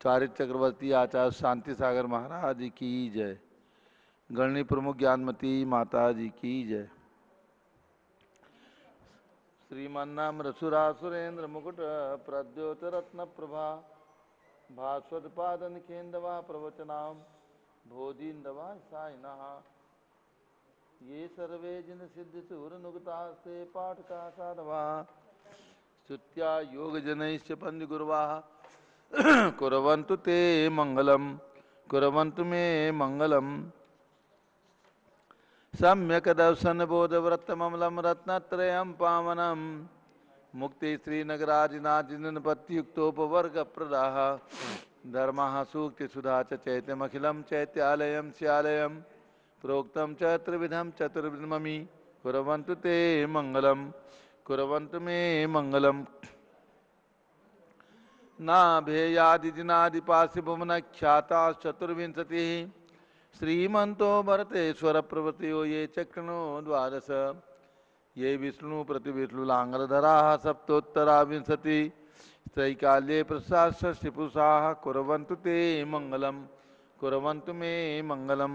चारित्र चक्रवर्ती आचार्य शांति सागर महाराज की जय। गणनी प्रमुख ज्ञानमती माता जी की जय। श्रीमन्नाम रसुरासुरेंद्र मुकुट प्रद्योत रत्न प्रभा भास्वत पाद निखेन्दवा प्रवचनाम भोजीन्दवा साइनः ये सर्वे जिन सिद्ध सूर नुगतास्ते पाठका साधवा स्तुत्या योग जनैश्च पंच गुरुवाः कुर्वन्तु ते मंगलम कुर्वन्तु मे मंगलम। सम्यक दर्शन बोधव्रतमलम रत्नत्रयं पावनम मुक्ति श्रीनगराजिनाजिनपत्युक्तोपवर्ग प्रदाः धर्मः सूक्ति सुधा च चैत्यमखिलं चैत्यालयं स्यालयं प्रोक्तं च त्रिविधं चतुर्विधममि कुर्वन्तु ते मंगलम कुर्वन्तु मे मंगलम। नाभेयादिजिनादिपार्श्वभुवनख्याता चतुर्विंशति श्रीमन्तो भरतेश्वर प्रवृत्तियो ये चक्रणो द्वादश ये विष्णु प्रतिविष्णुलांगलधराः सप्तोत्तरा विंशति त्रैकाल्ये प्रसाष्टिपुषाः कुर्वन्तु ते मंगलम कुर्वन्तु मे मंगलम।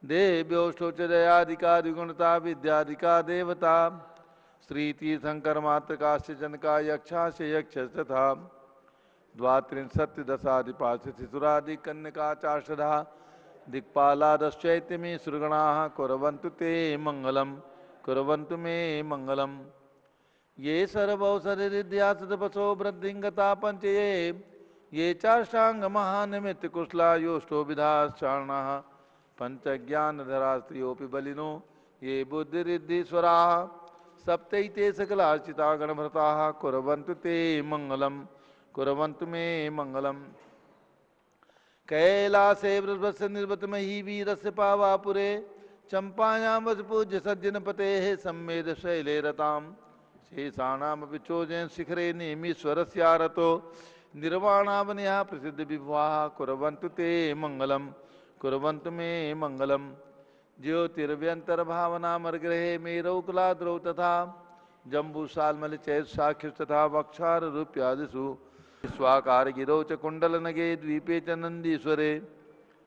देव्योष्टोचदयादिका द्विगुणता विद्यादिका देवता श्रीतीर्थंकर मातृकाश्च जनका यक्षाश्च यक्ष तथा द्वात्रिंशत्दशादिपार्श्वशिशुरादि कन्यका चाषधा दिक्पालादश्चैत्यमे सुरगणाः कुर्वन्तु ते मंगलम कुर्वन्तु मे मंगलम। ये सर्वौषधिद्यासदपसो वृद्धिंगता पंचये ये चाष्टांगमहानिमित्तकुशला योष्टो विधाश्चार्णाः पंचज्ञानधरा स्त्रियोऽपि बलिनो ये बुद्धिरिद्धीश्वराः सप्तैते सकलार्चिता गणभृताः कुर्वन्तु ते मंगलम कुर्वन्तु मे मंगलम। कैलासे वृषभस्य निर्वतमहि वीरस्य पावापुरे चंपायां वसपूज्य सज्जनपतेः सम्मेद शैले रतां शेषाणामपि चोजयन् शिखरे नेमीश्वरस्यारतो निर्वाणावनया प्रसिद्ध विभुवाः कुर्वन्तु ते मंगलम कुर्वन्तु मे मंगलम। ज्योतिर्व्यंतर्भावनामर्ग्रहे मेरौकलाद्रौ तथा जम्बूसाल्मलिचैसाख्य तथा वक्षारूप्यादिषु स्वाकार गिरौ च कुंडलनगे द्वीपे च नंदीश्वरे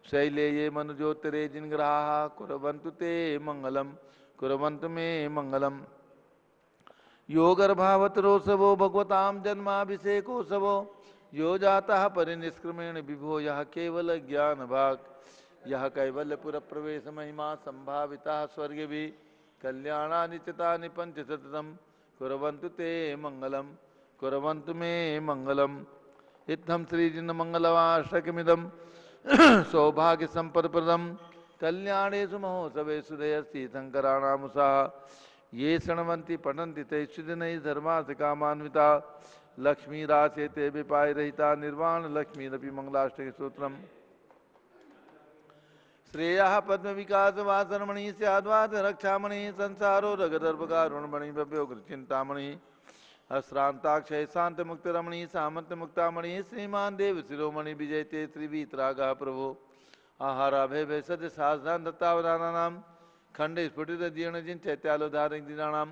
शैले ये मनुजोत्तरे जिनग्रहाः कुर्वन्तु ते मंगलम कुर्वन्तु मे मंगलम। यो गर्भावतरोत्सवो भगवतां जन्माभिषेकोत्सवो यो जातः परिनिष्क्रमेण विभो यः केवल ज्ञान भाग यह कैवल्यपुर प्रवेश महिमा संभाविता स्वर्गे भी कल्याणानि चितानि पंचशतम कुर्वन्तु ते मंगलम कुर्वन्तु मे मंगलम। इत्थं श्रीजिन मंगलवाष्टकमिदं सौभाग्य संपदप्रदं कल्याणेषु महोत्सवेषु दयस्ति शंकराणामुषाः ये शृण्वन्ति पठन्ति तैश्चुदिनैः धर्मार्थकामान्विता लक्ष्मीरासे ते विपायरहिता निर्वाण लक्ष्मीरपि मंगलाष्टकसूत्रम्। श्रेयः पद्म विकास वासरमणि स्याद्वाद रक्षामणि संसारो रगदर्भकारुणमणि भव्योग्रचिंतामणि अश्रांताक्षय शांत मुक्त रमणि सामंत मुक्तामणि श्रीमान देव शिरोमणि विजयते श्रीवीतरागः प्रभो आहाराभय भय सद्य साधनान दत्तावधानानां खंडे स्फुटित जीर्णजिन चैत्यालोधारण दीनानां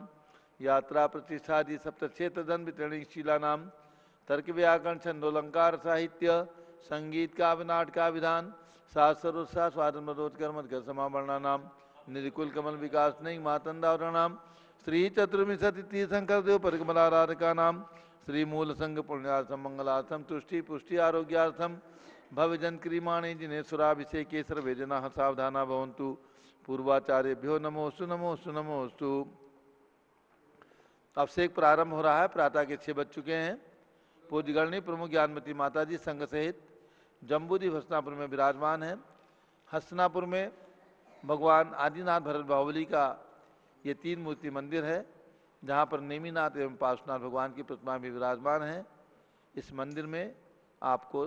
यात्रा प्रतिष्ठादि सप्तक्षेत्र धन वितरणी शीलानां तर्क व्याकरण छंदोलंकार साहित्य संगीत काव्य नाटका विधान शास्त्रोत्साह स्वादन मदोत्कर्म समावर्णानाम निर्कुल कमल विकास नहीं मातंदावरणाम श्री चतुर्विंशति तीर्थंकर देव परिकमलाराधका नाम श्री मूल संघ पुण्यार्थम मंगलार्थम तुष्टि पुष्टि आरोग्यार्थम भवजन क्रीमाणि जिन्हें सुराभिषेके सर्वे जनाः सावधाना भवन्तु पूर्वाचार्यभ्यो नमोस्तु नमोस्तु नमोस्तु। अभिषेक प्रारंभ हो रहा है। प्रातः के 6 बज चुके हैं। पूज्यगणनी प्रमुख ज्ञानमती माता जी संघ सहित जम्बूद्वीप हस्तिनापुर में विराजमान है। हस्तिनापुर में भगवान आदिनाथ भरत बाहुबली का ये 3 मूर्ति मंदिर है, जहाँ पर नेमिनाथ एवं पार्श्वनाथ भगवान की प्रतिमा भी विराजमान है। इस मंदिर में आपको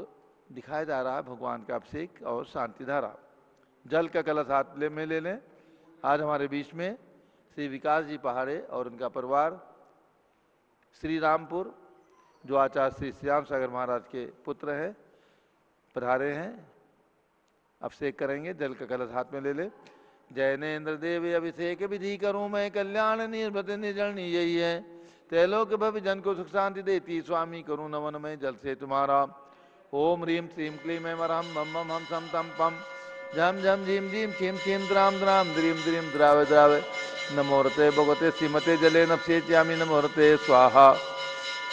दिखाया जा रहा है भगवान का अभिषेक और शांति धारा। जल का कलश हाथ में ले लें। आज हमारे बीच में श्री विकास जी पहाड़े और उनका परिवार श्री रामपुर जो आचार्य श्री श्याम सागर महाराज के पुत्र हैं पधारे हैं। अभिषेक करेंगे। जल का कलश हाथ में ले ले। जैनेन्द्र देव अभिषेक विधि करूं मैं कल्याण निर्भत निर्जलनी यही है। त्रैलोक भव जन को सुख शांति देती स्वामी करूं नमन में जल से तुम्हारा। ओम ह्रीं श्रीं क्लीं ऐं वरहं मम मम हम सम तम पम झम झम झीम झीम छीम छीम द्राम द्राम द्रीम द्रीम द्रावे द्रावे नमोरते भगवते श्रीमते जले नपसे च्यामी नमोरते स्वाहा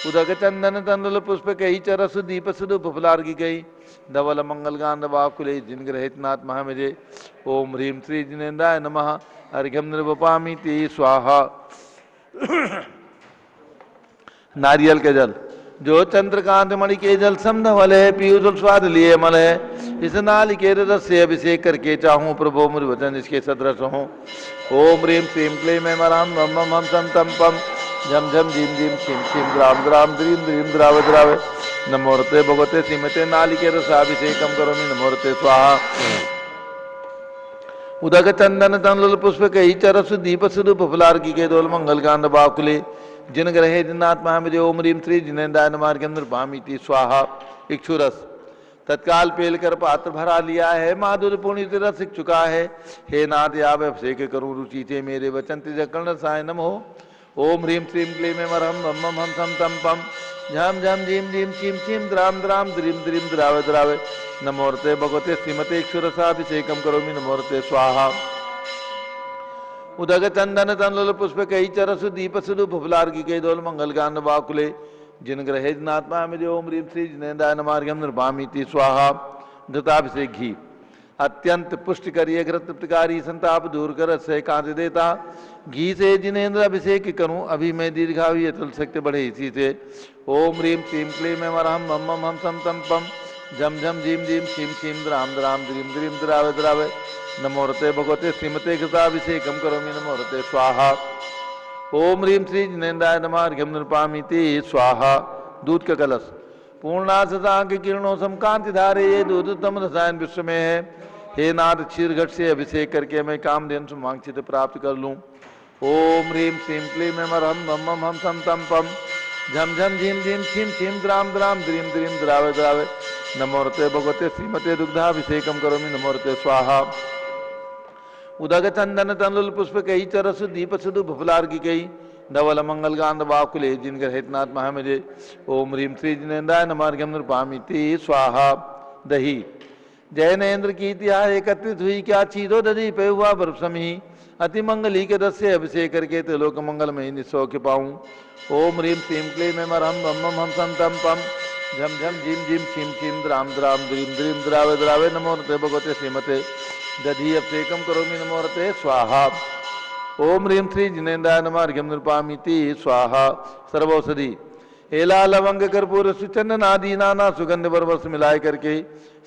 उदक चंदन तंदुल पुष्प कही चरस दीप सुदुप फुलार की गई धवल मंगल गांध वाकुले जिन ग्रहित नाथ महामेजे ओम ह्रीं श्री जिनेन्द्राय नमः अर्घ्यम निर्वपामि ते स्वाहा। नारियल के जल जो चंद्रकांत मणि के जल समधवल है पीयूष स्वाद लिए मल है इस नालिकेर रस से अभिषेक करके चाहूं प्रभु मुझ वचन इसके सदृश हो। ओम ह्रीं श्रीं क्लीं ऐं वरहं मम मम हम सम तम पम झम झम झीम झीम छीम छीम द्राम द्राम द्रीम द्रीम द्रावे द्रावे नमोरते भगवते श्रीमते नालिकेर रसाभिषेकम करोमि नमोरते स्वाहा। उदक चंदन तंदुल पुष्प कही चरस दीप सुदुप फुलार की के दोल मंगल गांध बाकुले जिन ग्रहे जिनाथ महामेजे ओम ह्रीं श्री जिनेन्द्राय नमार्घ्यम निर्भामिति स्वाहा। इक्षुरस तत्काल पेल कर पात्र भरा लिया है माधुर पुण्य रस सिख चुका है हे नाथ याव अभिषेक करूं रुचि थे मेरे वचन तिज कर्ण साय नमो। ओम ह्रीं श्रीं क्लीं ऐं वरहं मम मम हम सम तम पम झम झम झीम झीम छीम छीम द्राम द्राम द्रीम द्रीम द्रावे द्रावे नमोरते भगवते श्रीमते इक्षुरसाभिषेकम करोमि नमोरते स्वाहा। उदक चंदन तंदुल पुष्प कही चरस दीप सुदुप फुलार की कई दोल मंगल गांध बाकुले जिन ग्रहे जिनात्मा में ओम ह्रीं श्री जिनेन्द्राय नमार्घ्यम निर्भामिति स्वाहा। घृताभिषेक घी अत्यंत पुष्ट करिए घृत तृप्तकारी संताप दूर कर से कांत देता घी से जिनेन्द्र अभिषेक करूं अभी मैं दीर्घायु अतुल शक्ति बढ़े इसी से। ओम ह्रीं श्रीं क्लीं ऐं वरहं मम मम हम सम तम पम झम झम झीम झीम छीम छीम द्राम द्राम द्रीम द्रीम द्रावे द्रावे नमोरते भगवते श्रीमते घृताभिषेकम करोमि नमोरते स्वाहा। ओम ह्रीं श्री जिनेन्द्राय नमार्घ्यम निर्पामिति स्वाहा। दूध का कलश पूर्णासतांक किरणों समकांति धारे ये दूध उत्तम रसायन विश्व में है हे नाथ क्षीर घट से अभिषेक करके मैं कामधेनु सुवांछित प्राप्त कर लूं। ओम ह्रीं श्रीं क्लीं ऐं वरहं मम मम हम सम तम पम झम झम झीम झीम छीम छीम द्राम द्राम द्रीम द्रीम द्रावे द्रावे नमोरते भगवते श्रीमते दुग्धाभिषेकम करोमि नमोरते स्वाहा। उदक चंदन तंदुल पुष्प कही चरस दीप सुदुप फुलार की कही धवल मंगल गांध बाकुले जिन ग्रहित नाथ महामेजे ओम ह्रीं श्री जिनेन्द्राय नमार्घ्यम निर्भामिति स्वाहा। दही जैनेन्द्र की तिहा एकत्रित हुई क्या चीरो दधी पे हुआ बर्फसमी अति मंगली के रस से अभिषेक करके त्रिलोक मंगल में निसौख्य पाऊं। ओम ह्रीं श्रीं क्लीं ऐं वरहं मम मम हम सम तम पम झम झम झीम झीम छीम छीम द्राम द्राम द्रीम द्रीम द्रावे द्रावे नमोरते भगवते श्रीमते दधी अभिषेकम करोमि नमोरते स्वाहा। ओम ह्रीं श्री जिनेन्द्राय नमार्घ्यम निर्पामिति स्वाहा। सर्वौषधि एला लवंग कर्पूर सुचंदन आदि नाना सुगंध बरबस मिलाए करके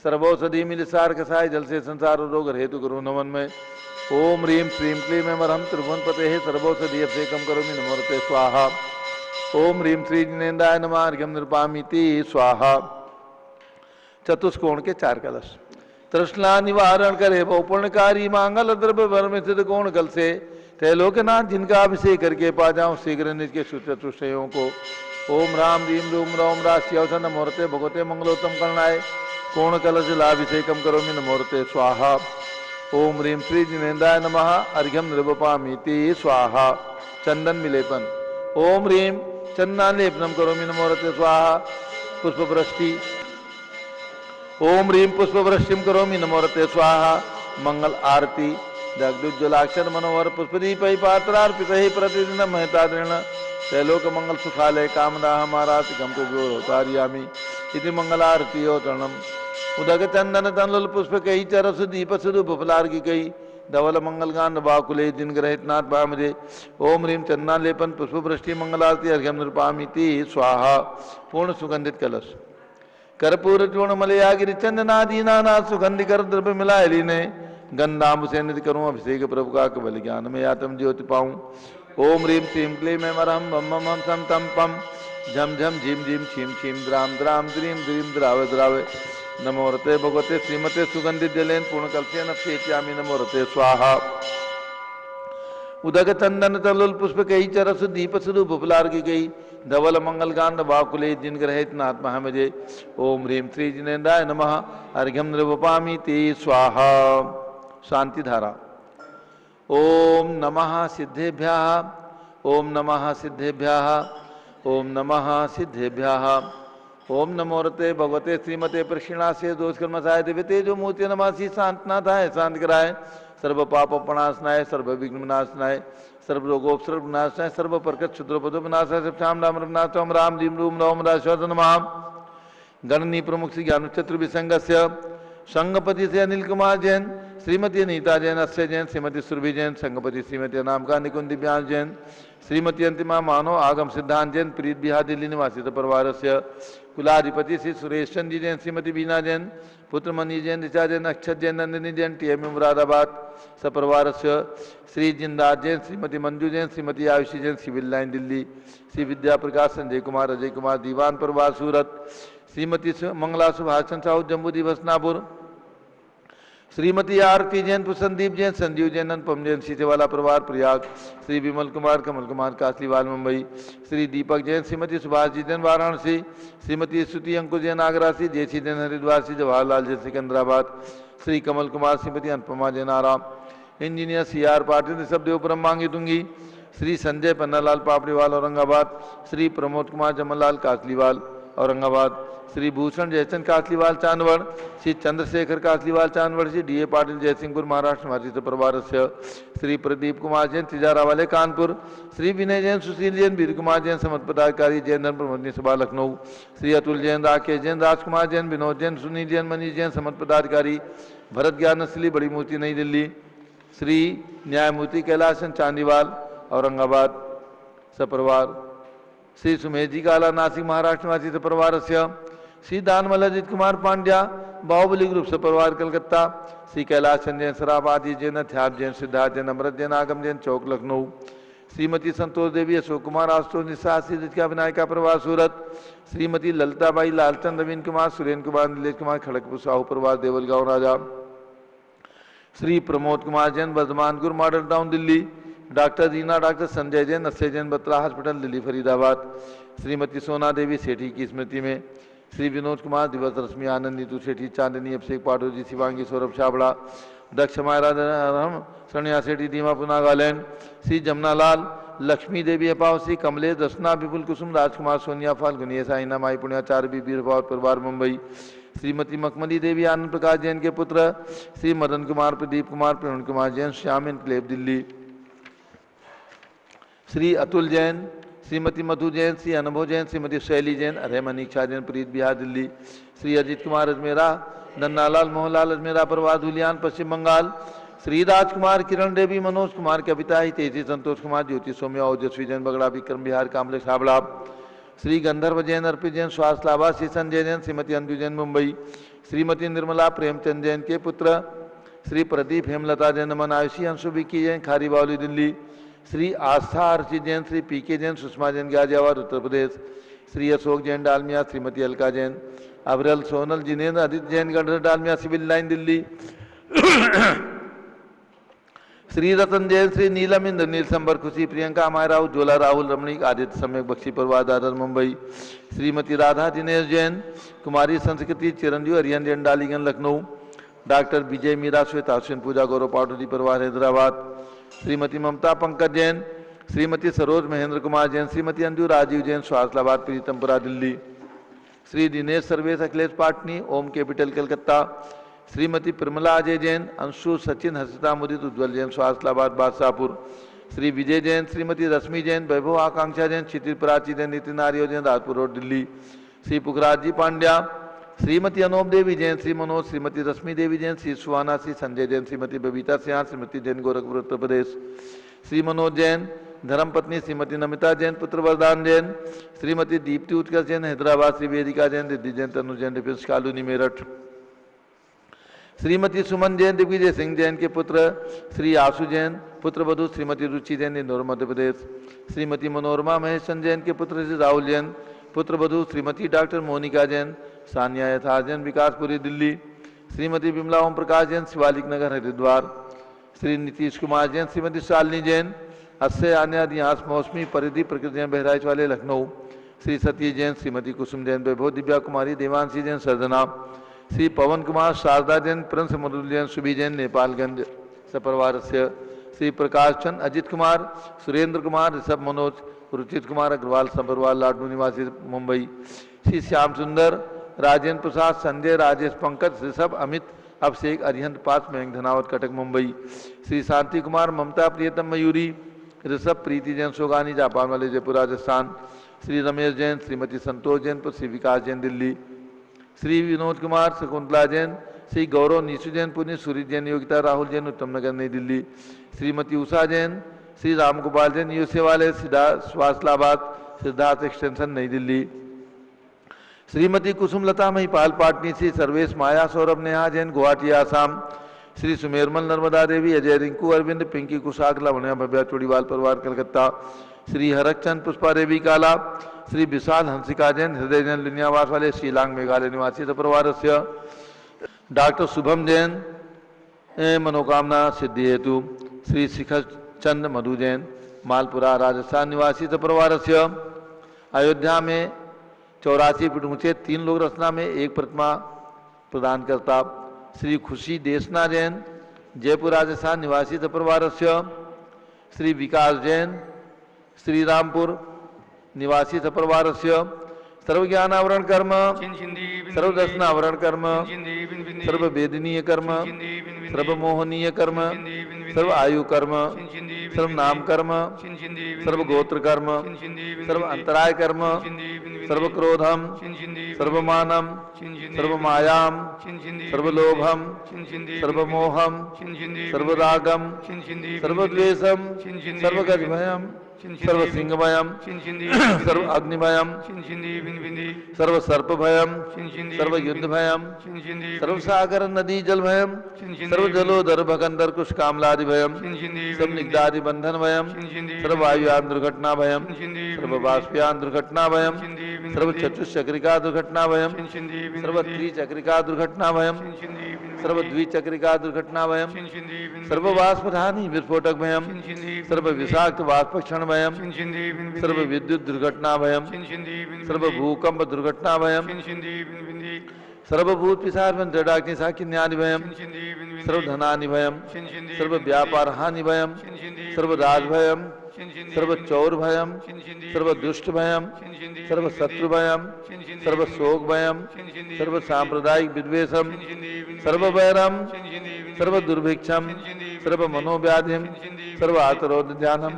सर्वौषधि मिल सार कसाय जल से संसार रोग हेतु करो नमन में। ओम ह्रीं श्रीं क्लीं ऐं वरहं त्रिभुवन पते सर्वौषधि अभिषेकम करोमि नमोरते स्वाहा। ओम ह्रीं श्री जिनेन्द्राय नमार्घ्यम निर्पामिति स्वाहा। चतुष्कोण के 4 कलश तृष्णा निवारण करे बहुपुण्यकारी मांगल द्रव्य वर्म सिद्ध कोण कल से त्रैलोकनाथ जिनका अभिषेक करके पा जाऊं शीघ्र निज के चतुष्टयों को। ओम राम रीम रूम रौम राशि अवसन नमोरते भगवते मंगलोत्तम करणाय कोण कलश लाभिषेकम करोमि नमोरते स्वाहा। ओम ह्रीं श्री जिनेन्द्राय नमः अर्घ्यम निर्वपामिति स्वाहा। चंदन मिलेपन ओम ह्रीं चंदनालेपनम करोमि नमोरते स्वाहा। पुष्पवृष्टि ओम ह्रीं पुष्पवृष्टिम करोमि नमोरते स्वाहा। मंगल आरती दग्धुज्ज्वलाक्षर मनोहर पुष्पदीप पात्रार्पित प्रतिदिन महतादृण त्रैलोक मंगल सुखालय कामना हमारा गमतारियामी इति मंगलारती तरणम। उदक चंदन तंदुल पुष्प कही चरस दीप सुदुप फुलार की कही धवल मंगल गांध बाकुले जिन ग्रहित नाथ भामजे ओम ह्रीं चंदनालेपन पुष्पवृष्टि मंगलारती अर्घ्यम निर्पामिति स्वाहा। पूर्ण सुगंधित कलश कर्पूर चूर्ण मलयागिरी चंदनादि नाना सुगंधि कर द्रव्य मिलाए लीने गंधाम्ब से निधि करूं अभिषेक प्रभु का केवल ज्ञान में आत्म ज्योति पाऊं। ओम ह्रीं श्रीं क्लीं ऐं वरहं मम मम हम सम तम पम झम झम झीम झीम छीम छीम द्राम द्राम द्रीम द्रीम द्रावे द्रावे नमोरते भगवते श्रीमते सुगंधित जलेन पूर्ण कल्पेन अभिषेक्यामि नमोरते स्वाहा। उदक चंदन तलुल पुष्प कही चरस दीप सुदुप फुलार की गई धवल मंगल गांध बाकुले जिन ग्रहित नाथ महामजे ओम ह्रीं श्री जिनेन्द्राय नमः अर्घ्यम निर्वपामिति स्वाहा। शांति धारा ओम नमः सिद्धेभ्यः ओम नमः सिद्धेभ्यः ओम नमः सिद्धेभ्यः ओम नमोरते भगवते श्रीमते प्रक्षिणासे दोषकर्मसाय दिव्य तेजो मूर्ति नमासी शांतनाथाय शांत कराय सर्व पाप प्रणाशनाय सर्व विघ्न विनाशनाय सर्व रोगोपसर्ग विनाशनाय सर्व प्रकट क्षुद्रोपदो विनाशाय सब श्याम राम रघुनाथम राम दीम रूम नवम राश्वत नमाम गणनी प्रमुख श्री ज्ञान चतुर्विसंगस्य संगपति से अनिल कुमार जैन श्रीमती अनीता जैन अक्षय जैन श्रीमती सुरभि जैन संगपति श्रीमती अनामिका निकुंज दिव्यांश जैन श्रीमती अंतिमा मानव आगम सिद्धांत जैन प्रीत बिहार दिल्ली निवासी परिवार से कुलाधिपति श्री सुरेश चंद जी जैन श्रीमती बीना जैन पुत्र मनी जैन ऋचा जैन अक्षत जैन नंदिनी जैन टीएम मुरादाबाद सपरिवार से श्री जिंदास जैन श्रीमती मंजू जैन श्रीमती आयुषी जैन सिविल लाइन दिल्ली श्री विद्या प्रकाश संजय कुमार अजय कुमार दीवान परिवार सूरत श्रीमती मंगला सुभाष चंद साहू जम्मू दिवस नापुर श्रीमती आरती जैन संदीप जैन संजीव जैन अनुपम जैन सीतेवाला परिवार प्रयाग श्री विमल कुमार कमल कुमार कासलीवाल मुंबई श्री दीपक जैन श्रीमती सुभाष जी जैन वाराणसी श्रीमती स्तुति अंकुर जैन आगरा से जयसी जैन हरिद्वार से जवाहरलाल जैन सिकंदराबाद श्री कमल कुमार श्रीमती अनुपमा जैन आराम engineer C R Patil Rishabhdev ब्रह्मांगी दूंगी श्री संजय पन्नालाल पापड़ीवाल औरंगाबाद श्री प्रमोद कुमार जमनलाल कासलीवाल औरंगाबाद श्री भूषण जयचंद कासलीवाल चांदवड़ श्री चंद्रशेखर कासलीवाल चांदवड़ श्री डी ए पाटिल जयसिंहपुर महाराष्ट्र भारतीय परिवार से श्री प्रदीप कुमार जैन तिजारा वाले कानपुर श्री विनय जैन सुशील जैन वीर कुमार जैन समत पदाधिकारी जैन धर्म प्रबंधनी सभा लखनऊ श्री अतुल जैन राकेश जैन राजकुमार जैन विनोद जैन सुनील जैन मनीष जैन समत पदाधिकारी भरत ज्ञान असली बड़ी मूर्ति नई दिल्ली श्री न्यायमूर्ति कैलाशन चांदीवाल औरंगाबाद सपरिवार श्री सुमेश जी काला नासिक महाराष्ट्र निवासी सपरिवार से श्री दानमल अजित कुमार पांड्या बाहुबली ग्रुप सपरिवार कलकत्ता श्री कैलाश जैन सराबादी जैन अध्याप जैन सिद्धार्थ जैन अमृत जैन आगम जैन चौक लखनऊ श्रीमती संतोष देवी अशोक कुमार आशुतोष निशा श्री विनायका परिवार सूरत श्रीमती ललिताबाई लालचंद नवीन कुमार सुरेंद्र कुमार नीलेश कुमार खड़गपुर साहू परिवार Deolgaon Raja Shri Pramod Kumar Jain Vardhamanpur model town Delhi doctor Reena doctor Sanjay Jain Akshay Jain Batra hospital Delhi Faridabad Shrimati Sona Devi सेठी की स्मृति में श्री विनोद कुमार दिवस रश्मि आनंद नीतू सेठी चांदनी अभिषेक पाटोजी शिवांगी सौरभ छाबड़ा दक्ष मायरा सनिया सेठी दीमापुर नागालैंड श्री जमुनालाल लक्ष्मी देवी अपाव श्री कमलेश दर्शना विपुल कुसुम राजकुमार सोनिया फाल्गुनी साइना माई पुण्याचार्य बीबी परिवार मुंबई श्रीमती मखमली देवी आनंद प्रकाश जैन के पुत्र श्री मदन कुमार प्रदीप कुमार प्रवीण कुमार जैन श्याम इनक्लेव दिल्ली श्री अतुल जैन श्रीमती मधु जैन श्री अनुभव जैन श्रीमती शैली जैन अरय मनीषा जैन प्रीत बिहार दिल्ली श्री अजीत कुमार अजमेरा नन्नालाल मोहनलाल अजमेरा परिवार धुलियान पश्चिम बंगाल श्री राजकुमार किरण देवी मनोज कुमार कविता ही तेजी संतोष कुमार ज्योति सौम्या ओजस्वी जैन बगड़ा विक्रम बिहार कामलेश हाबड़ा श्री गंधर्व जैन अर्पित जैन स्वास्थ्य लाभा श्री संजय जैन श्रीमती अंजू जैन मुंबई श्रीमती निर्मला प्रेमचंद जैन के पुत्र श्री प्रदीप हेमलता जैन नमन आयुषी अंशु विक्की जैन खारी बावली दिल्ली श्री आस्था अर्चित जैन श्री पी के जैन सुषमा जैन गाजियाबाद उत्तर प्रदेश श्री अशोक जैन डालमिया श्रीमती अलका जैन अबरल सोनल जिनेन्द्र आदित्य जैन गढ़ डालमिया सिविल लाइन दिल्ली श्री रतन जैन श्री नीलम इंद्र नील संबर खुशी प्रियंका मायरा उज्ज्वला राहुल रमणीक आदित्य सम्यक बख्शी परिवार दादर मुंबई श्रीमती राधा दिनेश जैन कुमारी संस्कृति चिरंजीव हरियन जैन डालीगंज लखनऊ डॉक्टर विजय मीरा श्वेता अश्विन पूजा गौरव पाटोदी परिवार हैदराबाद श्रीमती ममता पंकज जैन श्रीमती सरोज महेंद्र कुमार जैन श्रीमती अंजू राजीव जैन स्वास्थ्यलाबाद प्रीतमपुरा दिल्ली श्री दिनेश सर्वेश अखिलेश पाटनी ओम कैपिटल कलकत्ता श्रीमती प्रमला अजय जैन अंशु सचिन हर्षिता मुदित उज्ज्वल जैन स्वास्थ्यलाबाद बादशाहपुर श्री विजय जैन श्रीमती रश्मि जैन वैभव आकांक्षा जैन क्षितिज प्राची जैन नितिन आर्य जैन राजपुर रोड दिल्ली श्री पुखराज जी पांड्या श्रीमती अनोप देवी जैन श्री मनोज श्रीमती रश्मि देवी जैन श्री सुहाना श्री संजय जैन श्रीमती बबीता सिंह श्रीमती जैन गोरखपुर उत्तर प्रदेश श्री मनोज जैन धर्मपत्नी श्रीमती नमिता जैन पुत्र वरदान जैन श्रीमती दीप्ति उत्कर्ष जैन हैदराबाद श्री वेदिका जैन रिद्धि जैन तनु जैन डिफेंस कॉलोनी मेरठ श्रीमती सुमन जैन दिग्विजय सिंह जैन के पुत्र श्री आशु जैन पुत्र वधु श्रीमती रुचि जैन इंदौर मध्य प्रदेश श्रीमती मनोरमा महेश जैन के पुत्र श्री राहुल जैन पुत्र वधु श्रीमती डॉक्टर मोनिका जैन सानिया यथार्थ जैन विकासपुरी दिल्ली श्रीमती विमला ओम प्रकाश जैन शिवालिक नगर हरिद्वार श्री नीतीश कुमार जैन श्रीमती शालिनी जैन अस्य अन्यास मौसमी परिधि प्रकृति जैन बहराइच वाले लखनऊ श्री सतीश जैन श्रीमती कुसुम जैन वैभव दिव्या कुमारी देवांशी जैन सर्जना श्री पवन कुमार शारदा जैन प्रिंस मरुल जैन सुबी जैन नेपालगंज सपरिवार से श्री प्रकाश चंद अजित कुमार सुरेंद्र कुमार ऋषभ मनोज रुचित कुमार अग्रवाल सपरिवार लाडू निवासी मुंबई श्री श्याम सुंदर, राजेंद्र प्रसाद, संजय, राजेश, पंकज, ऋषभ, अमित, अभिषेक, अरिहंत, पास, मयंक धनावत, कटक, मुंबई। श्री शांति कुमार, ममता, प्रियतम, मयूरी, ऋषभ, प्रीति जैन, सोगानी, जापान वाले, जयपुर, राजस्थान। श्री रमेश जैन, श्रीमती संतोष जैन, श्री विकास जैन, दिल्ली। श्री विनोद कुमार, शकुंतला जैन, श्री गौरव, निशु जैन, पुण्य, सूर्य जैन, योगिता, राहुल जैन, उत्तम नगर, नई दिल्ली। श्रीमती उषा जैन, श्री राम गोपाल जैन, यूसे वाले, स्वास्थलाबाद, सिद्धार्थ एक्सटेंशन, नई दिल्ली। श्रीमती कुसुम लता महिपाल, पाटनी, श्री सर्वेश, माया, सौरभ, नेहा जैन, गुवाहाटी, आसाम। श्री सुमेरमल, नर्मदा देवी, अजय, रिंकू, अरविंद, पिंकी, कुशाक, लवण्या, भव्या, चोड़ीवाल परिवार, कलकत्ता। श्री हरकचंद, पुष्पा देवी, काला। श्री विशाल, हंसिका जैन, हृदय जैन, लिनियावास वाले, शिलांग, मेघालय निवासी परिवार। डॉक्टर शुभम जैन, मनोकामना सिद्धि हेतु। श्री शिखर चंद मधु जैन, मालपुरा, राजस्थान निवासी परिवार। अयोध्या में 84 फीट ऊंचे 3 लोग रचना में 1 प्रतिमा प्रदान करता। श्री खुशी देशना जैन, जयपुर, राजस्थान निवासी परिवार। श्री विकास जैन, श्री रामपुर निवासी परिवार। सर्वज्ञान आवरण कर्म, सर्वदर्शन आवरण कर्म, सर्ववेदनीय कर्म, सर्वमोहनीय कर्म, सर्व आयु कर्म, सर्व नाम कर्म, सर्व गोत्र कर्म, सर्व अंतराय कर्म, सर्व क्रोधम, सर्व मानम, सर्व मायाम, सर्व लोभम, सर्व मोहम, सर्व रागम, सर्व द्वेषम, सर्व गजभयम, सर्व सिंहभयम, सर्व अग्निभयम, सर्व सर्प भयम, सर्व युद्ध भयम, सर्व सागर नदी जल भयम, सर्व जलोदर भगंदर कुश कामलादि भयम, सर्व निग्धादि बंधन भयम, सर्व वायुयान दुर्घटना भयम, सर्व बाष्पयान दुर्घटना भयम, सर्व चतुष्चक्रिका दुर्घटना भयम, सर्व त्रिचक्रिका दुर्घटना भयम, सर्व द्विचक्रिका दुर्घटना भयम, सर्व वाष्पधानी विस्फोटक भयम, सर्व विषाक्त वाष्पक्षण भयम, सर्व विद्युत दुर्घटना भयम, सर्व भूकंप दुर्घटना भयम, सर्वभूत पिशाच डाग्नि साकिन्यादि भयम, सर्व धनानि भयम, सर्व व्यापार हानि भयम, सर्व राज भयम, सर्व चौर भयम, सर्व दुष्ट भयम, सर्व शत्रु भयम, सर्व शोक भयम, सर्व सांप्रदायिक विद्वेषम, सर्व वैरम, सर्व दुर्भिक्षम, सर्व मनोव्याधिम, सर्व आतरोध ध्यानम,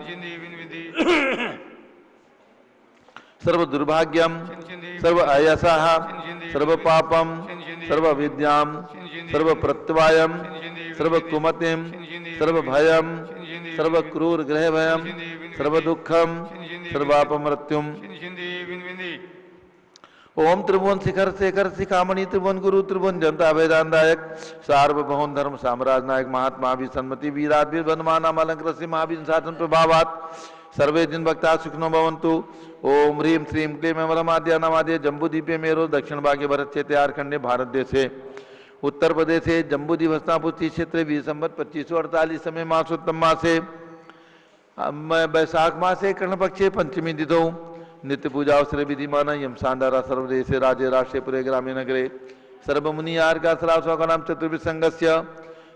सर्व दुर्भाग्यम, सर्व अयसः, सर्व पापम, सर्व विद्याम, सर्व प्रत्यवायम, सर्व कुमतिम, सर्व भयम, सर्व क्रूर ग्रह भयम, सर्व दुखम, सर्वापमृत्युम। ओम त्रिभुवन शिखर शेखर शिखामणि त्रिभुवन गुरु त्रिभुवन जनता वेदांतायक सार्वभौम धर्म साम्राज्य नायक महात्मा भी सन्मति वीराधीर वनमाना अलंकृत महावीर शासन प्रभावात सर्वे दिन भक्ता सुखनो भवन्तु। ओम ह्रीम श्रीम क्लीम वरमाद्या नमाद्य जम्बूदीपे मेरो दक्षिण भागे भरत क्षेत्र आरखंडे भारत देशे उत्तर प्रदेशे जम्बूद्वीप हस्तापुष्टि क्षेत्र 20 संवत 2548 समय मासोत्तम मासे वैशाख मासे कृष्ण पक्षे पंचमी तिथौ नित्य पूजा अवसर विधिमान यम शांडारा सर्वदेशे राजे राष्ट्रे ग्रामे नगरे सर्वमुनि आर्गा सरासोकानां चतुर्विसंगस्य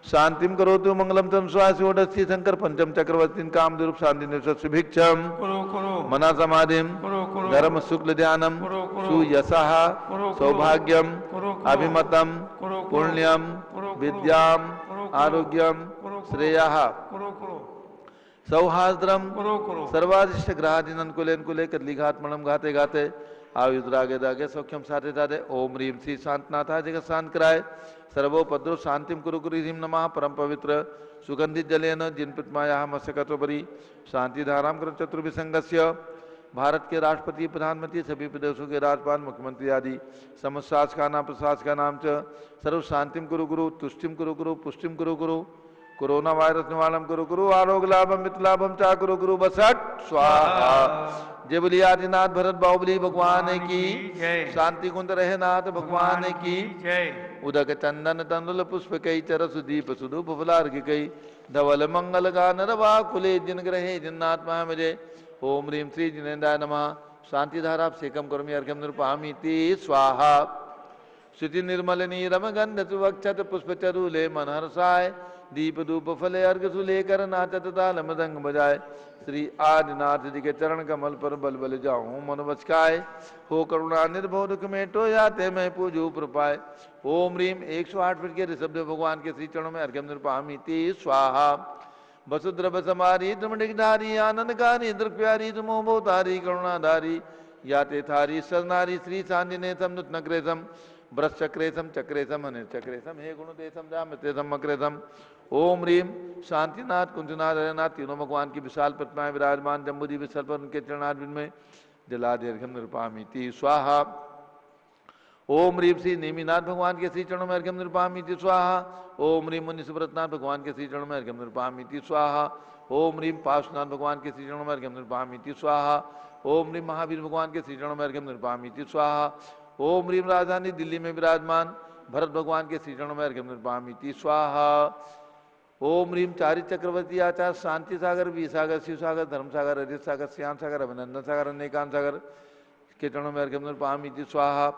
शांतिम करोतु मंगलम तम स्वासी शंकर पंचम चक्रवर्ती काम दुरूप शांति सुभिक्षम मना समाधिम धर्म शुक्ल ध्यानम सुयशः सौभाग्यम अभिमतम पुण्यम विद्याम आरोग्यम श्रेयः सौहार्द्रम सर्वादिष्ट ग्रहादिन कुले कदलीघात मणम घाते घाते आयुद्रागे दागे सौख्यम साधे दादे ओम ह्रीम श्री शांतनाथा जगत शांत कराय सर्वोपद्रव शांतिम कुरु कुरु ह्रीम नमः परम पवित्र सुगंधित जलेन जिन प्रतिमाया मत्स्यकत्वपरि शांति धाराम कर चतुर्विसंगस्य भारत के राष्ट्रपति प्रधानमंत्री सभी प्रदेशों के राज्यपाल मुख्यमंत्री आदि समस्त शासकानां प्रशासका नाम च सर्व शांतिम कुरु कुरु तुष्टिम कुरु कुरु पुष्टिम कुरु कुरु कोरोना वायरस निवारणम कुरु कुरु आरोग्य लाभम मित्र लाभम चा कुरु कुरु बसट स्वाहा। जय बोलिए आदिनाथ भरत बाहुबली भगवान की शांति कुंद रहे नाथ भगवान की उदक चंदन तंदुल पुष्प कई चर सुदीप सुधुप फुलार्घ कई धवल मंगल गान रवा कुले जिन ग्रहे जिन्नाथ मुझे ओम ह्रीम श्री जिनेन्द्राय नमः शांति धारा सेकम कर्मी अर्घ्यम निरुपामीति स्वाहा। श्रुति निर्मल नीरम गंध सुवक्षत पुष्प चरुले मनहर्षाय दीप धूप फले अर्घ सुलेकर नाचत ताल मृदंग बजाए। श्री आदिनाथ जी के चरण कमल पर बल बल जाऊं मन बचकाए। हो करुणा निर्भव दुख मेटो याते मैं पूजू प्रपाए। ओम रीम 108 फीट के ऋषभदेव भगवान के श्री चरणों में अर्घ्यम निर्पामीति स्वाहा। वसुद्रभ समारी त्रिमणिकधारी आनंदकारी दृप्यारी तुमो भवतारी करुणाधारी। याते थारी सरनारी श्री सांजनेसम नूतनक्रेसम ब्रश्चक्रेसम चक्रेसम अनिर्चक्रेसम हे गुणदेशम जामृतेसम अक्रेसम। ओम रीम शांतिनाथ कुंजनाथ हरनाथ तीनों भगवान की विशाल प्रतिमाएं विराजमान जम्बूदी विशल पर उनके चरणार्विंद में जलादीर्घम निरुपामीति स्वाहा। ओम रीम श्री नेमिनाथ भगवान के श्री चरणों में अर्घ्यम निरुपामीति स्वाहा। ओम रीम मुनि सुब्रतनाथ भगवान के श्री चरणों में अर्घ्यम निरुपामीति स्वाहा। ओम रीम पार्श्वनाथ भगवान के श्री चरणों में अर्घ्यम निरुपामीति स्वाहा। ओम रीम महावीर भगवान के श्री चरणों में अर्घ्यम निरुपामीति स्वाहा। ओम रीम राजधानी दिल्ली में विराजमान भरत भगवान के श्री चरणों में अर्घ्यम निरुपामीति स्वाहा। ओम रीम चारि चक्रवर्ती आचार्य शांति सागर वी सागर शिव सागर धर्म सागर अजित सागर श्याम सागर अभिनंदन सागर अनेकांत सागर के चरणों में अर्घ्यम निरुपामीति स्वाहा।